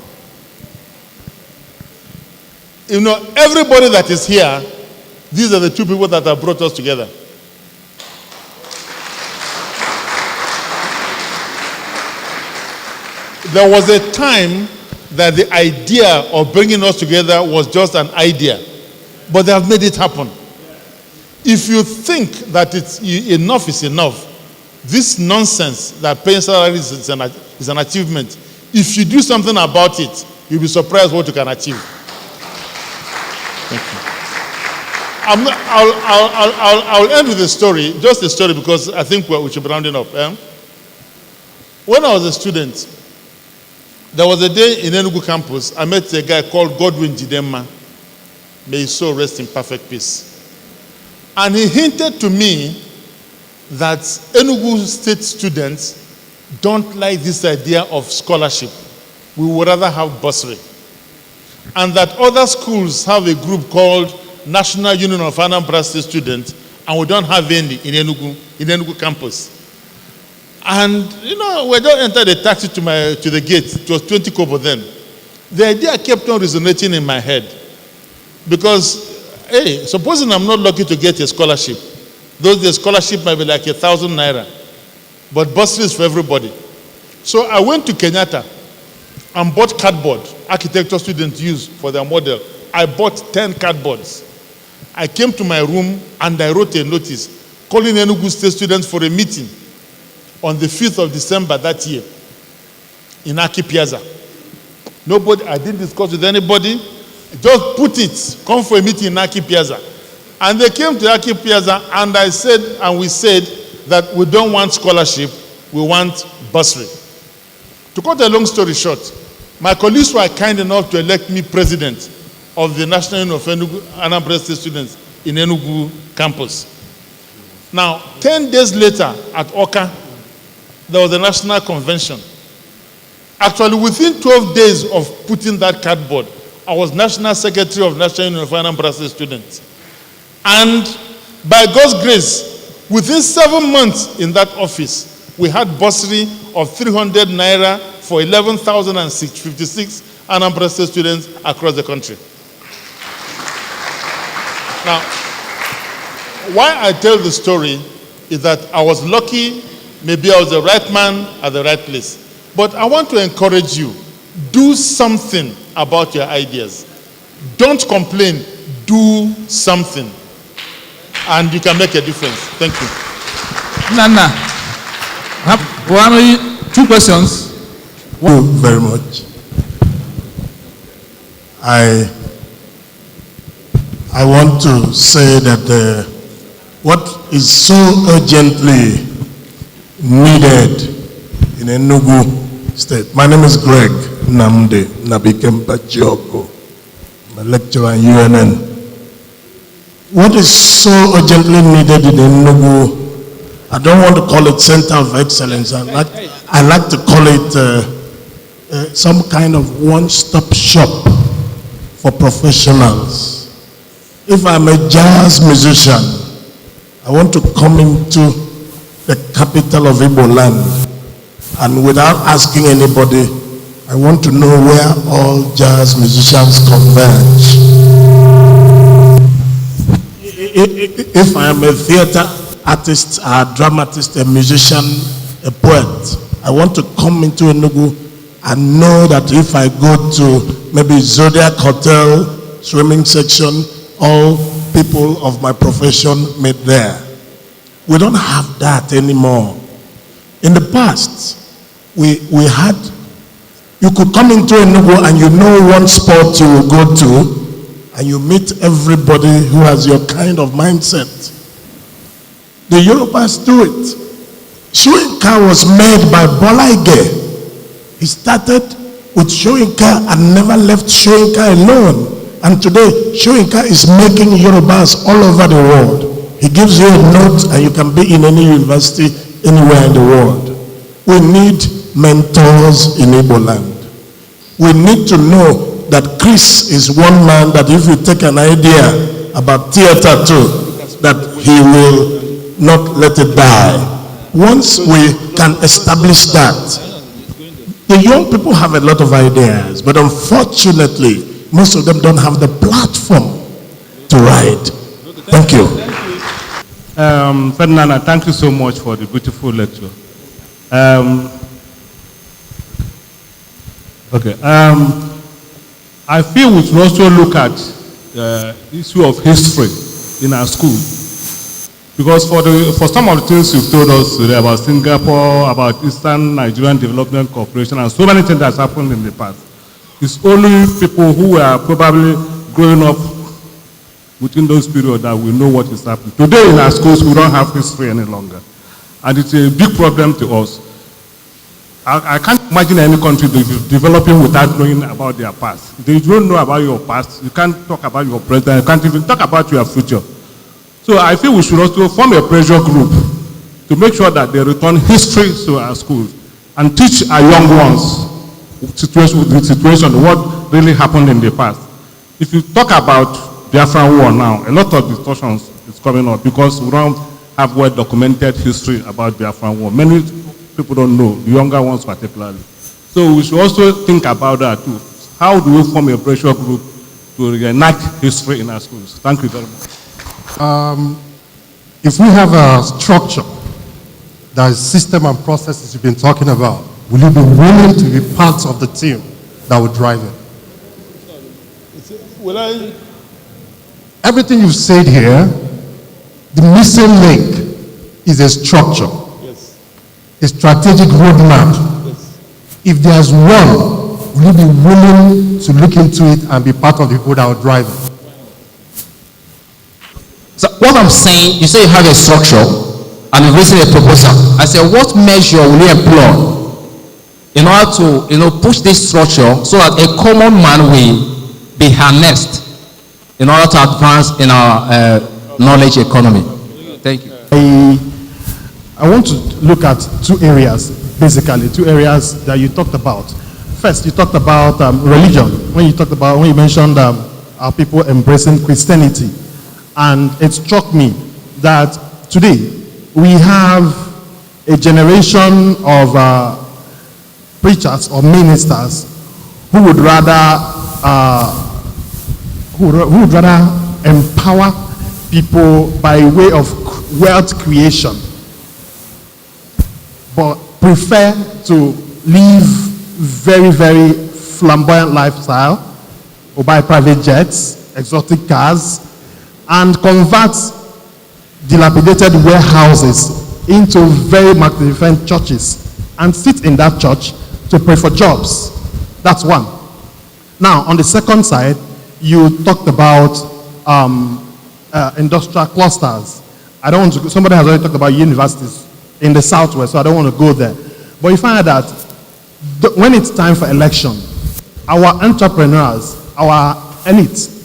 You know, everybody that is here, these are the two people that have brought us together. There was a time that the idea of bringing us together was just an idea, but they have made it happen. If you think that enough is enough, this nonsense that paying salaries is an achievement, if you do something about it, you'll be surprised what you can achieve. Thank you. I'll end with a story, just a story, because I think we should be rounding up. When I was a student, there was a day in Enugu campus, I met a guy called Godwin Jidemma. May his soul rest in perfect peace. And he hinted to me that Enugu State students don't like this idea of scholarship. We would rather have bursary. And that other schools have a group called National Union of Anambra State Students, and we don't have any in Enugu campus. And, you know, we just entered a taxi to the gate. It was 20 kobo then. The idea kept on resonating in my head. Because, hey, supposing I'm not lucky to get a scholarship, the scholarship might be like 1,000 naira. But bursary is for everybody. So I went to Kenyatta and bought cardboard architecture students use for their model. I bought 10 cardboards. I came to my room and I wrote a notice calling Enugu State students for a meeting on the 5th of December that year in Aki Piazza. I didn't discuss with anybody. Just put it, come for a meeting in Aki Piazza. And they came to Aki Piazza and we said that we don't want scholarship, we want bursary. To cut a long story short, my colleagues were kind enough to elect me president of the National Union of Anambra State Students in Enugu campus. Now, 10 days later at Oka, there was a national convention. Actually, within 12 days of putting that cardboard, I was National Secretary of National Union of Anambra State Students. And by God's grace, Within 7 months in that office, we had bursary of 300 naira for 11,056 unemployed students across the country. Now, why I tell the story is that I was lucky, maybe I was the right man at the right place. But I want to encourage you, do something about your ideas. Don't complain, do something. And you can make a difference. Thank you. Nana, two questions. Thank you very much. I want to say that what is so urgently needed in Enugu State. My name is Greg Namde Nabikemba Joko. I'm a lecturer in UNN. What is so urgently needed in Enugu, I don't want to call it center of excellence. I like to call it some kind of one-stop shop for professionals. If I'm a jazz musician, I want to come into the capital of Igbo land, and without asking anybody, I want to know where all jazz musicians converge. If I am a theater artist, a dramatist, a musician, a poet, I want to come into Enugu and know that if I go to maybe Zodiac Hotel, swimming section, all people of my profession meet there. We don't have that anymore. In the past, we had, you could come into Enugu and you know one spot you will go to, and you meet everybody who has your kind of mindset. The Yorubas do it. Shoyinka was made by Bolaige. He started with Shoyinka and never left Shoyinka alone. And today, Shoyinka is making Yorubas all over the world. He gives you a note and you can be in any university anywhere in the world. We need mentors in Igbo land. We need to know that Chris is one man that if you take an idea about theater too, that he will not let it die. Once we can establish that, the young people have a lot of ideas, but unfortunately, most of them don't have the platform to ride. Thank you. Ferdinand, thank you so much for the beautiful lecture. I feel we should also look at the issue of history in our school. Because for some of the things you've told us today about Singapore, about Eastern Nigerian Development Corporation, and so many things that's happened in the past, it's only people who are probably growing up within those periods that will know what is happening. Today in our schools, we don't have history any longer. And it's a big problem to us. I can't imagine any country developing without knowing about their past. If you don't know about your past, you can't talk about your present, you can't even talk about your future. So I feel we should also form a pressure group to make sure that they return history to our schools and teach our young ones the situation, what really happened in the past. If you talk about Biafran War now, a lot of discussions is coming up because we don't have well-documented history about Biafran War. Many people don't know, the younger ones particularly. So we should also think about that too. How do we form a pressure group to reenact history in our schools? Thank you very much. If we have a structure, that is system and processes you've been talking about, will you be willing to be part of the team that will drive it? Will I? Everything you've said here, the missing link is a structure, Yes. a strategic roadmap. Yes. If there's one, will you be willing to look into it and be part of the people that will drive it? So what I'm saying, you say you have a structure and you've written a proposal. I say, what measure will you employ in order to push this structure so that a common man will be harnessed in order to advance in our knowledge economy? Thank you. I want to look at two areas, basically, two areas that you talked about. First, you talked about religion. When you mentioned our people embracing Christianity. And it struck me that today, we have a generation of preachers or ministers who would rather empower people by way of wealth creation, but prefer to live very, very flamboyant lifestyle, or buy private jets, exotic cars, and convert dilapidated warehouses into very magnificent churches and sit in that church to pray for jobs. That's one. Now, on the second side, you talked about industrial clusters. I don't want to, somebody has already talked about universities in the southwest, so I don't want to go there. But you find out that when it's time for election, our entrepreneurs, our elites,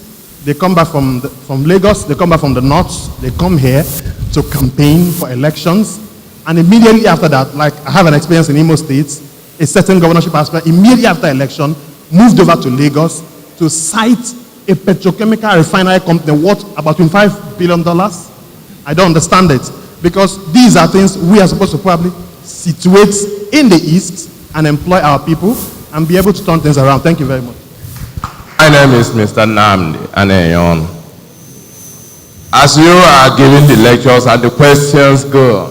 they come back from Lagos, they come back from the north, they come here to campaign for elections, and immediately after that, like I have an experience in Imo State, a certain governorship aspirant immediately after election moved over to Lagos to site a petrochemical refinery company worth about $25 billion. I don't understand it, because these are things we are supposed to probably situate in the East and employ our people and be able to turn things around. Thank you very much. My name is Mr. Namdi Aneyon. As you are giving the lectures and the questions go,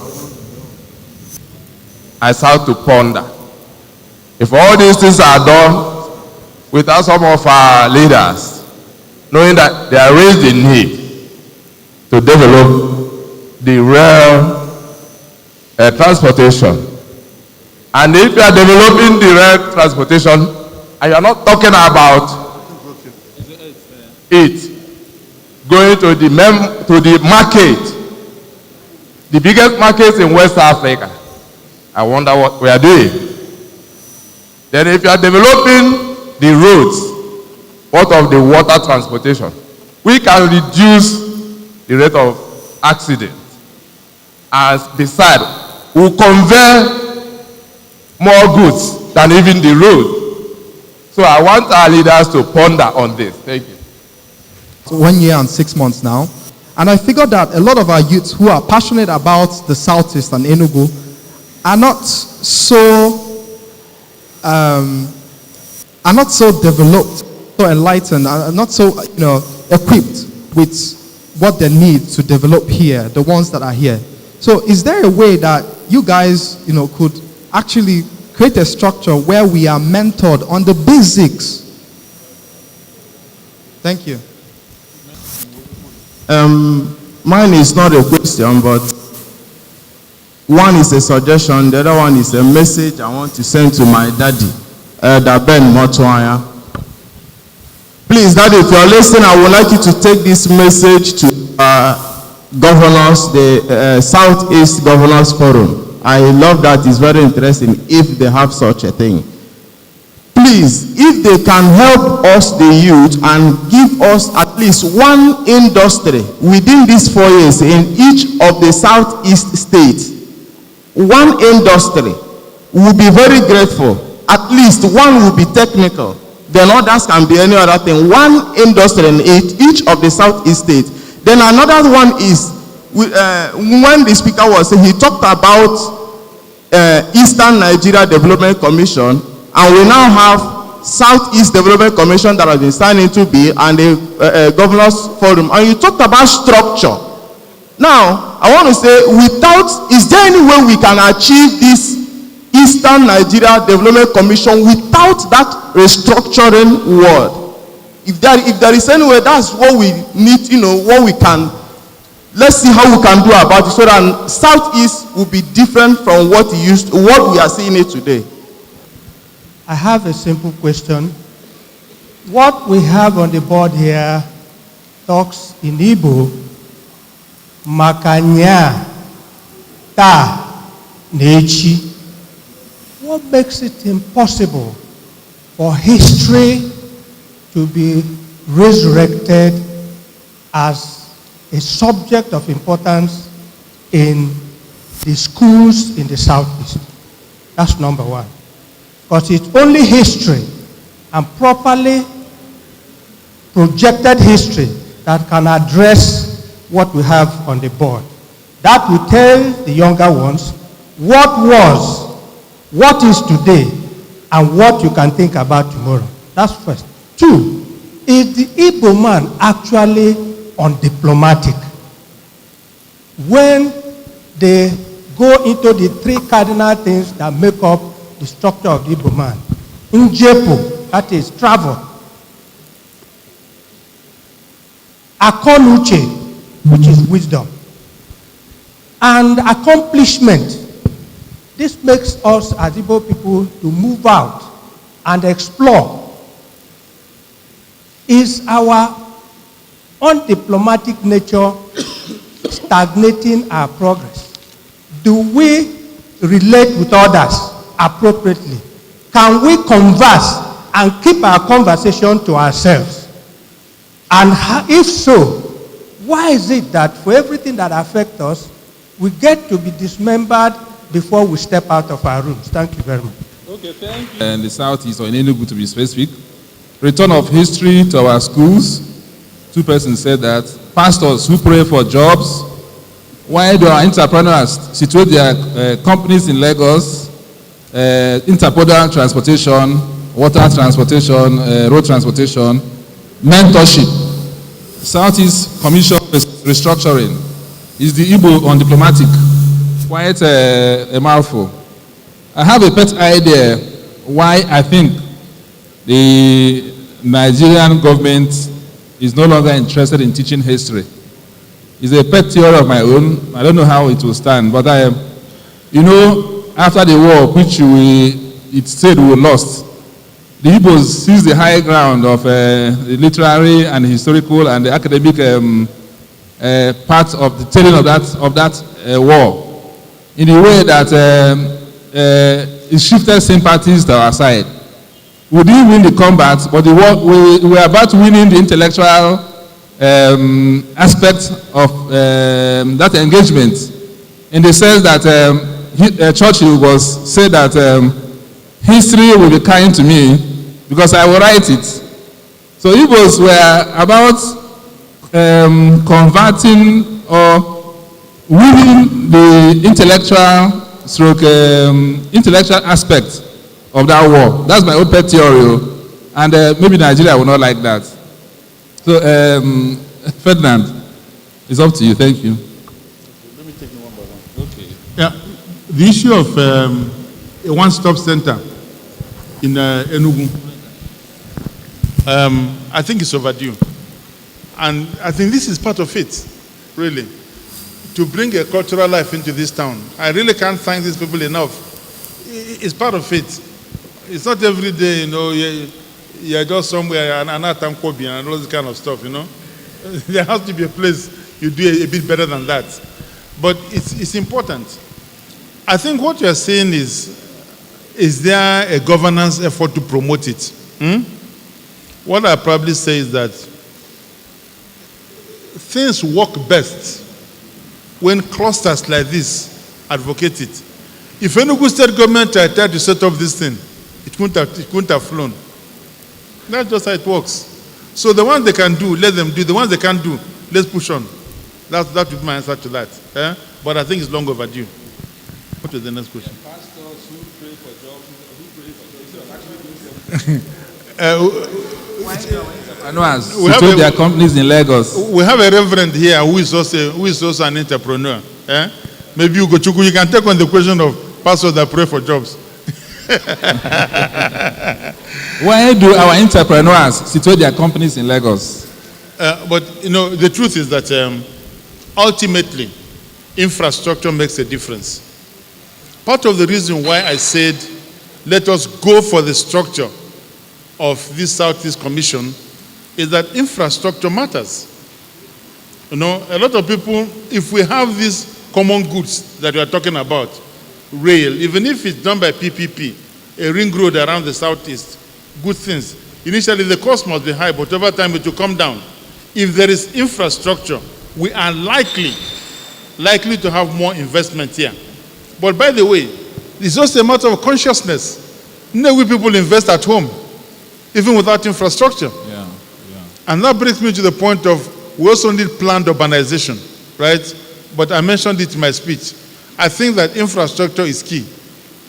I start to ponder. If all these things are done without some of our leaders, knowing that there is the need to develop the rail transportation, and if you are developing the rail transportation, and you are not talking about it going to the market, the biggest markets in West Africa, I wonder what we are doing. Then if you are developing the roads, what of the water transportation? We can reduce the rate of accident. And besides, we'll convey more goods than even the road. So I want our leaders to ponder on this. Thank you. 1 year and 6 months now, and I figured that a lot of our youths who are passionate about the Southeast and Enugu are not so developed, so enlightened, are not so equipped with what they need to develop here, the ones that are here. So is there a way that you guys could actually create a structure where we are mentored on the basics? Thank you. Mine is not a question, but one is a suggestion, the other one is a message I want to send to my daddy, Ben Motuaya. Please, Daddy, if you're listening, I would like you to take this message to governors, the Southeast Governors Forum. I love that, it's very interesting if they have such a thing. Please, if they can help us, the youth, and give us at least one industry within these 4 years in each of the Southeast states, one industry, we'll be very grateful. At least one will be technical, then others can be any other thing. One industry in each of the Southeast states. Then another one is, when the speaker was saying, he talked about Eastern Nigeria Development Commission, and we now have Southeast Development Commission that has been signed into be, and the Governors Forum. And you talked about structure. Now, I want to say, is there any way we can achieve this Eastern Nigeria Development Commission without that restructuring word? If there is any way, that's what we need, what we can. Let's see how we can do about it so that Southeast will be different from what we are seeing it today. I have a simple question. What we have on the board here talks in Igbo, Makanya Ta Nechi. What makes it impossible for history to be resurrected as a subject of importance in the schools in the Southeast? That's number one. Because it's only history, and properly projected history, that can address what we have on the board. That will tell the younger ones what was, what is today, and what you can think about tomorrow. That's first. Two, is the Igbo man actually undiplomatic? When they go into the three cardinal things that make up the structure of the Igbo man. Njepo, that is travel. Akonuche, which is wisdom. And accomplishment. This makes us as Igbo people to move out and explore. Is our undiplomatic nature stagnating our progress? Do we relate with others appropriately? Can we converse and keep our conversation to ourselves? And if so, why is it that for everything that affects us, we get to be dismembered before we step out of our rooms? Thank you very much. Okay, thank you. And the Southeast, or in Enugu to be specific, return of history to our schools. Two persons said that. Pastors who pray for jobs. Why do our entrepreneurs situate their companies in Lagos? Intermodal transportation, water transportation, road transportation, mentorship. Southeast Commission restructuring. Is the Igbo undiplomatic? Quite a mouthful. I have a pet idea why I think the Nigerian government is no longer interested in teaching history. It's a pet theory of my own. I don't know how it will stand, but you know, after the war, which it said we lost, the Igbos seized the high ground of the literary and historical and the academic part of the telling of that war, in a way that it shifted sympathies to our side. We didn't win the combat, but the war, we were about winning the intellectual aspect of that engagement, in the sense that Churchill said that history will be kind to me because I will write it. So Igbos were about converting or winning the intellectual aspect of that war. That's my own pet theory, and maybe Nigeria will not like that. So, Ferdinand, it's up to you. Thank you. Let me take them one by one. Okay. Yeah, the issue of a one-stop center in Enugu, I think it's overdue. And I think this is part of it, really, to bring a cultural life into this town. I really can't thank these people enough. It's part of it. It's not every day, you know, you're just somewhere and all this kind of stuff, you know. There has to be a place you do a bit better than that. But it's important. I think what you're saying is there a governance effort to promote it? What I probably say is that things work best when clusters like this advocate it. If Enugu state government tried to set up this thing, it couldn't have flown. That's just how it works. So the ones they can do, let them do. The ones they can't do, let's push on. That would be my answer to that. But I think it's long overdue. What is the next question? Pastors who pray for jobs, who told their companies in Lagos. We have a reverend here who is also an entrepreneur. Maybe you can take on the question of pastors that pray for jobs. Why do our entrepreneurs situate their companies in Lagos? But you know, the truth is that ultimately, infrastructure makes a difference. Part of the reason why I said, let us go for the structure of this Southeast Commission is that infrastructure matters. You know, a lot of people, if we have these common goods that we are talking about, rail, even if it's done by PPP, a ring road around the Southeast, good things. Initially, the cost must be high, but over time it will come down. If there is infrastructure, we are likely to have more investment here. But by the way, it's just a matter of consciousness. We people invest at home, even without infrastructure. Yeah. And that brings me to the point of we also need planned urbanization, right? but I mentioned it in my speech. I think that infrastructure is key.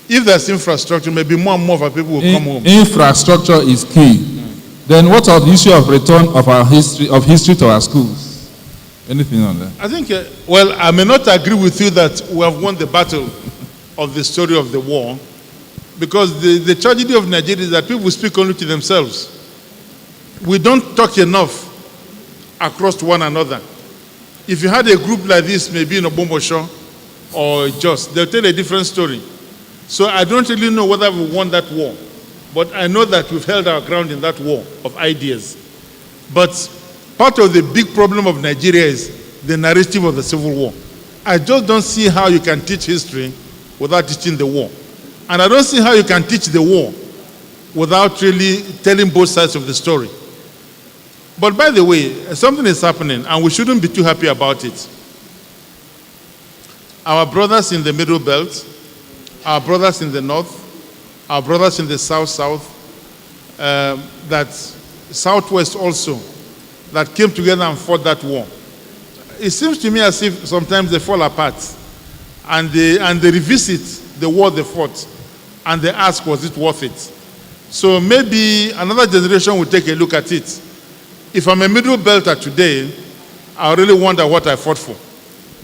If there's infrastructure, maybe more and more of our people will come home. Infrastructure is key. Then what of the issue of return of our history to our schools? Anything on that? I think, well, I may not agree with you that we have won the battle of the story of the war, because the tragedy of Nigeria is that people speak only to themselves. We don't talk enough across to one another. If you had a group like this, maybe in Obombosho or Jos, they'll tell a different story. So I don't really know whether we won that war, but I know that we've held our ground in that war of ideas. But part of the big problem of Nigeria is the narrative of the Civil War. I just don't see how you can teach history without teaching the war. And I don't see how you can teach the war without really telling both sides of the story. But by the way, something is happening, and we shouldn't be too happy about it. Our brothers in the Middle Belt, our brothers in the North, our brothers in the South, that Southwest also, that came together and fought that war. It seems to me as if sometimes they fall apart, and they revisit the war they fought, and they ask, was it worth it? So maybe another generation will take a look at it. If I'm a Middle Belter today, I really wonder what I fought for.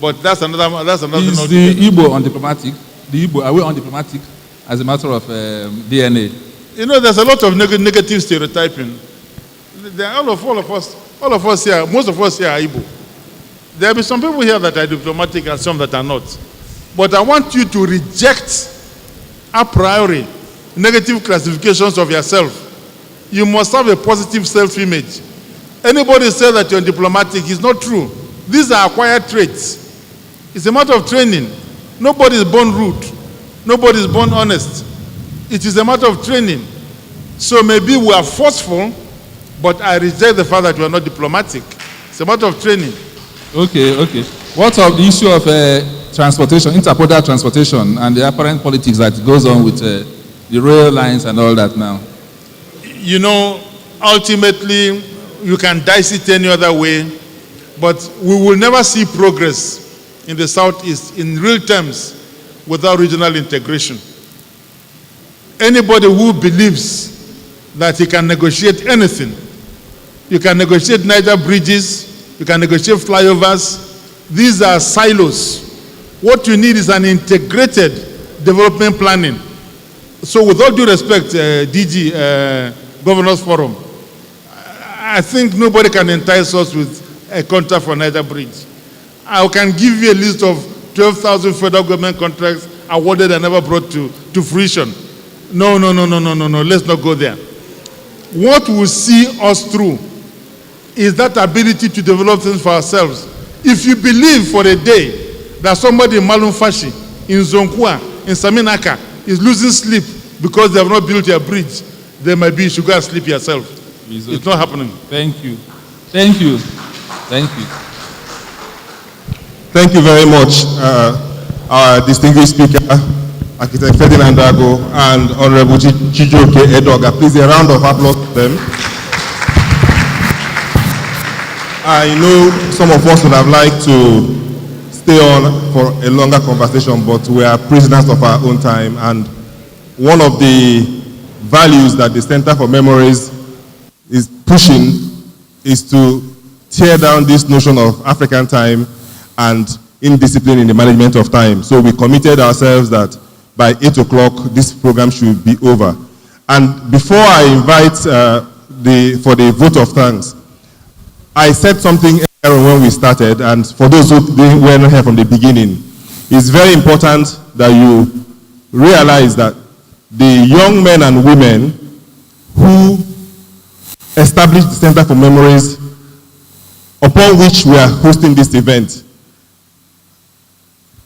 But that's another. Is the Igbo undiplomatic? The Igbo, are we undiplomatic as a matter of DNA? You know, there's a lot of negative stereotyping. All of us here, most of us here are Igbo. There will be some people here that are diplomatic and some that are not. But I want you to reject a priori negative classifications of yourself. You must have a positive self-image. Anybody say that you're diplomatic is not true. These are acquired traits. It's a matter of training. Nobody is born rude. Nobody is born honest. It is a matter of training. So maybe we are forceful, but I reject the fact that we are not diplomatic. It's a matter of training. Okay. What of the issue of transportation, intermodal transportation, and the apparent politics that goes on with the rail lines and all that now? You know, ultimately, you can dice it any other way, but we will never see progress in the Southeast in real terms without regional integration. Anybody who believes that he can negotiate anything, you can negotiate Niger bridges, you can negotiate flyovers, these are silos. What you need is an integrated development planning. So with all due respect, DG, Governors Forum, I think nobody can entice us with a contract for Niger Bridge. I can give you a list of 12,000 federal government contracts awarded and never brought to fruition. No, let's not go there. What will see us through is that ability to develop things for ourselves. If you believe for a day that somebody in Malumfashi, in Zonkua, in Saminaka is losing sleep because they have not built a bridge, there might be you should go and sleep yourself. It's not happening. Thank you. Thank you very much, our distinguished speaker, Architect Ferdinand and Honorable Chijoke Edoga. Please, a round of applause for them. I know some of us would have liked to stay on for a longer conversation, but we are prisoners of our own time. And one of the values that the Center for Memories is pushing is to tear down this notion of African time and indiscipline in the management of time. So we committed ourselves that by 8 o'clock, this program should be over. And before I invite for the vote of thanks, I said something earlier when we started, and for those who were not here from the beginning, it's very important that you realize that the young men and women who established the Center for Memories, upon which we are hosting this event,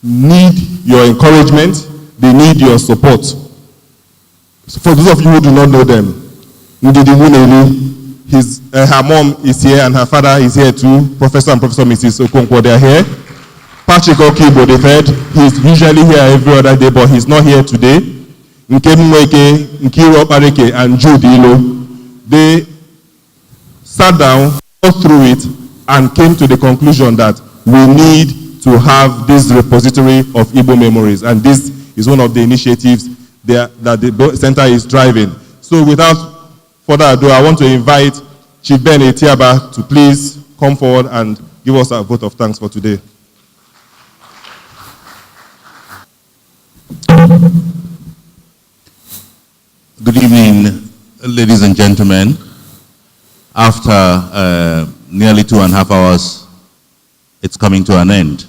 need your encouragement, they need your support. So for those of you who do not know them, Ndidi Wuneli, her mom is here and her father is here too, Professor and Professor Mrs. Okonkwo, they are here. Patrick Okibo, the third, he's usually here every other day, but he's not here today. Nkem Mweke, Nkiro Pareke, and Jude Ilo, they sat down, thought through it, and came to the conclusion that we need to have this repository of Igbo memories. And this is one of the initiatives that the center is driving. So without further ado, I want to invite Chief Ben Etiaba to please come forward and give us a vote of thanks for today. Good evening, ladies and gentlemen. After nearly 2.5 hours, it's coming to an end.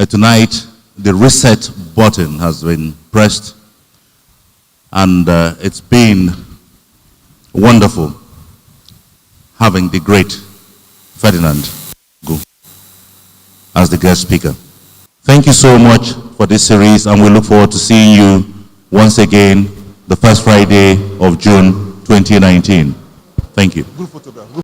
Tonight, the reset button has been pressed, and it's been wonderful having the great Ferdinand as the guest speaker. Thank you so much for this series, and we look forward to seeing you once again the first Friday of June 2019. Thank you.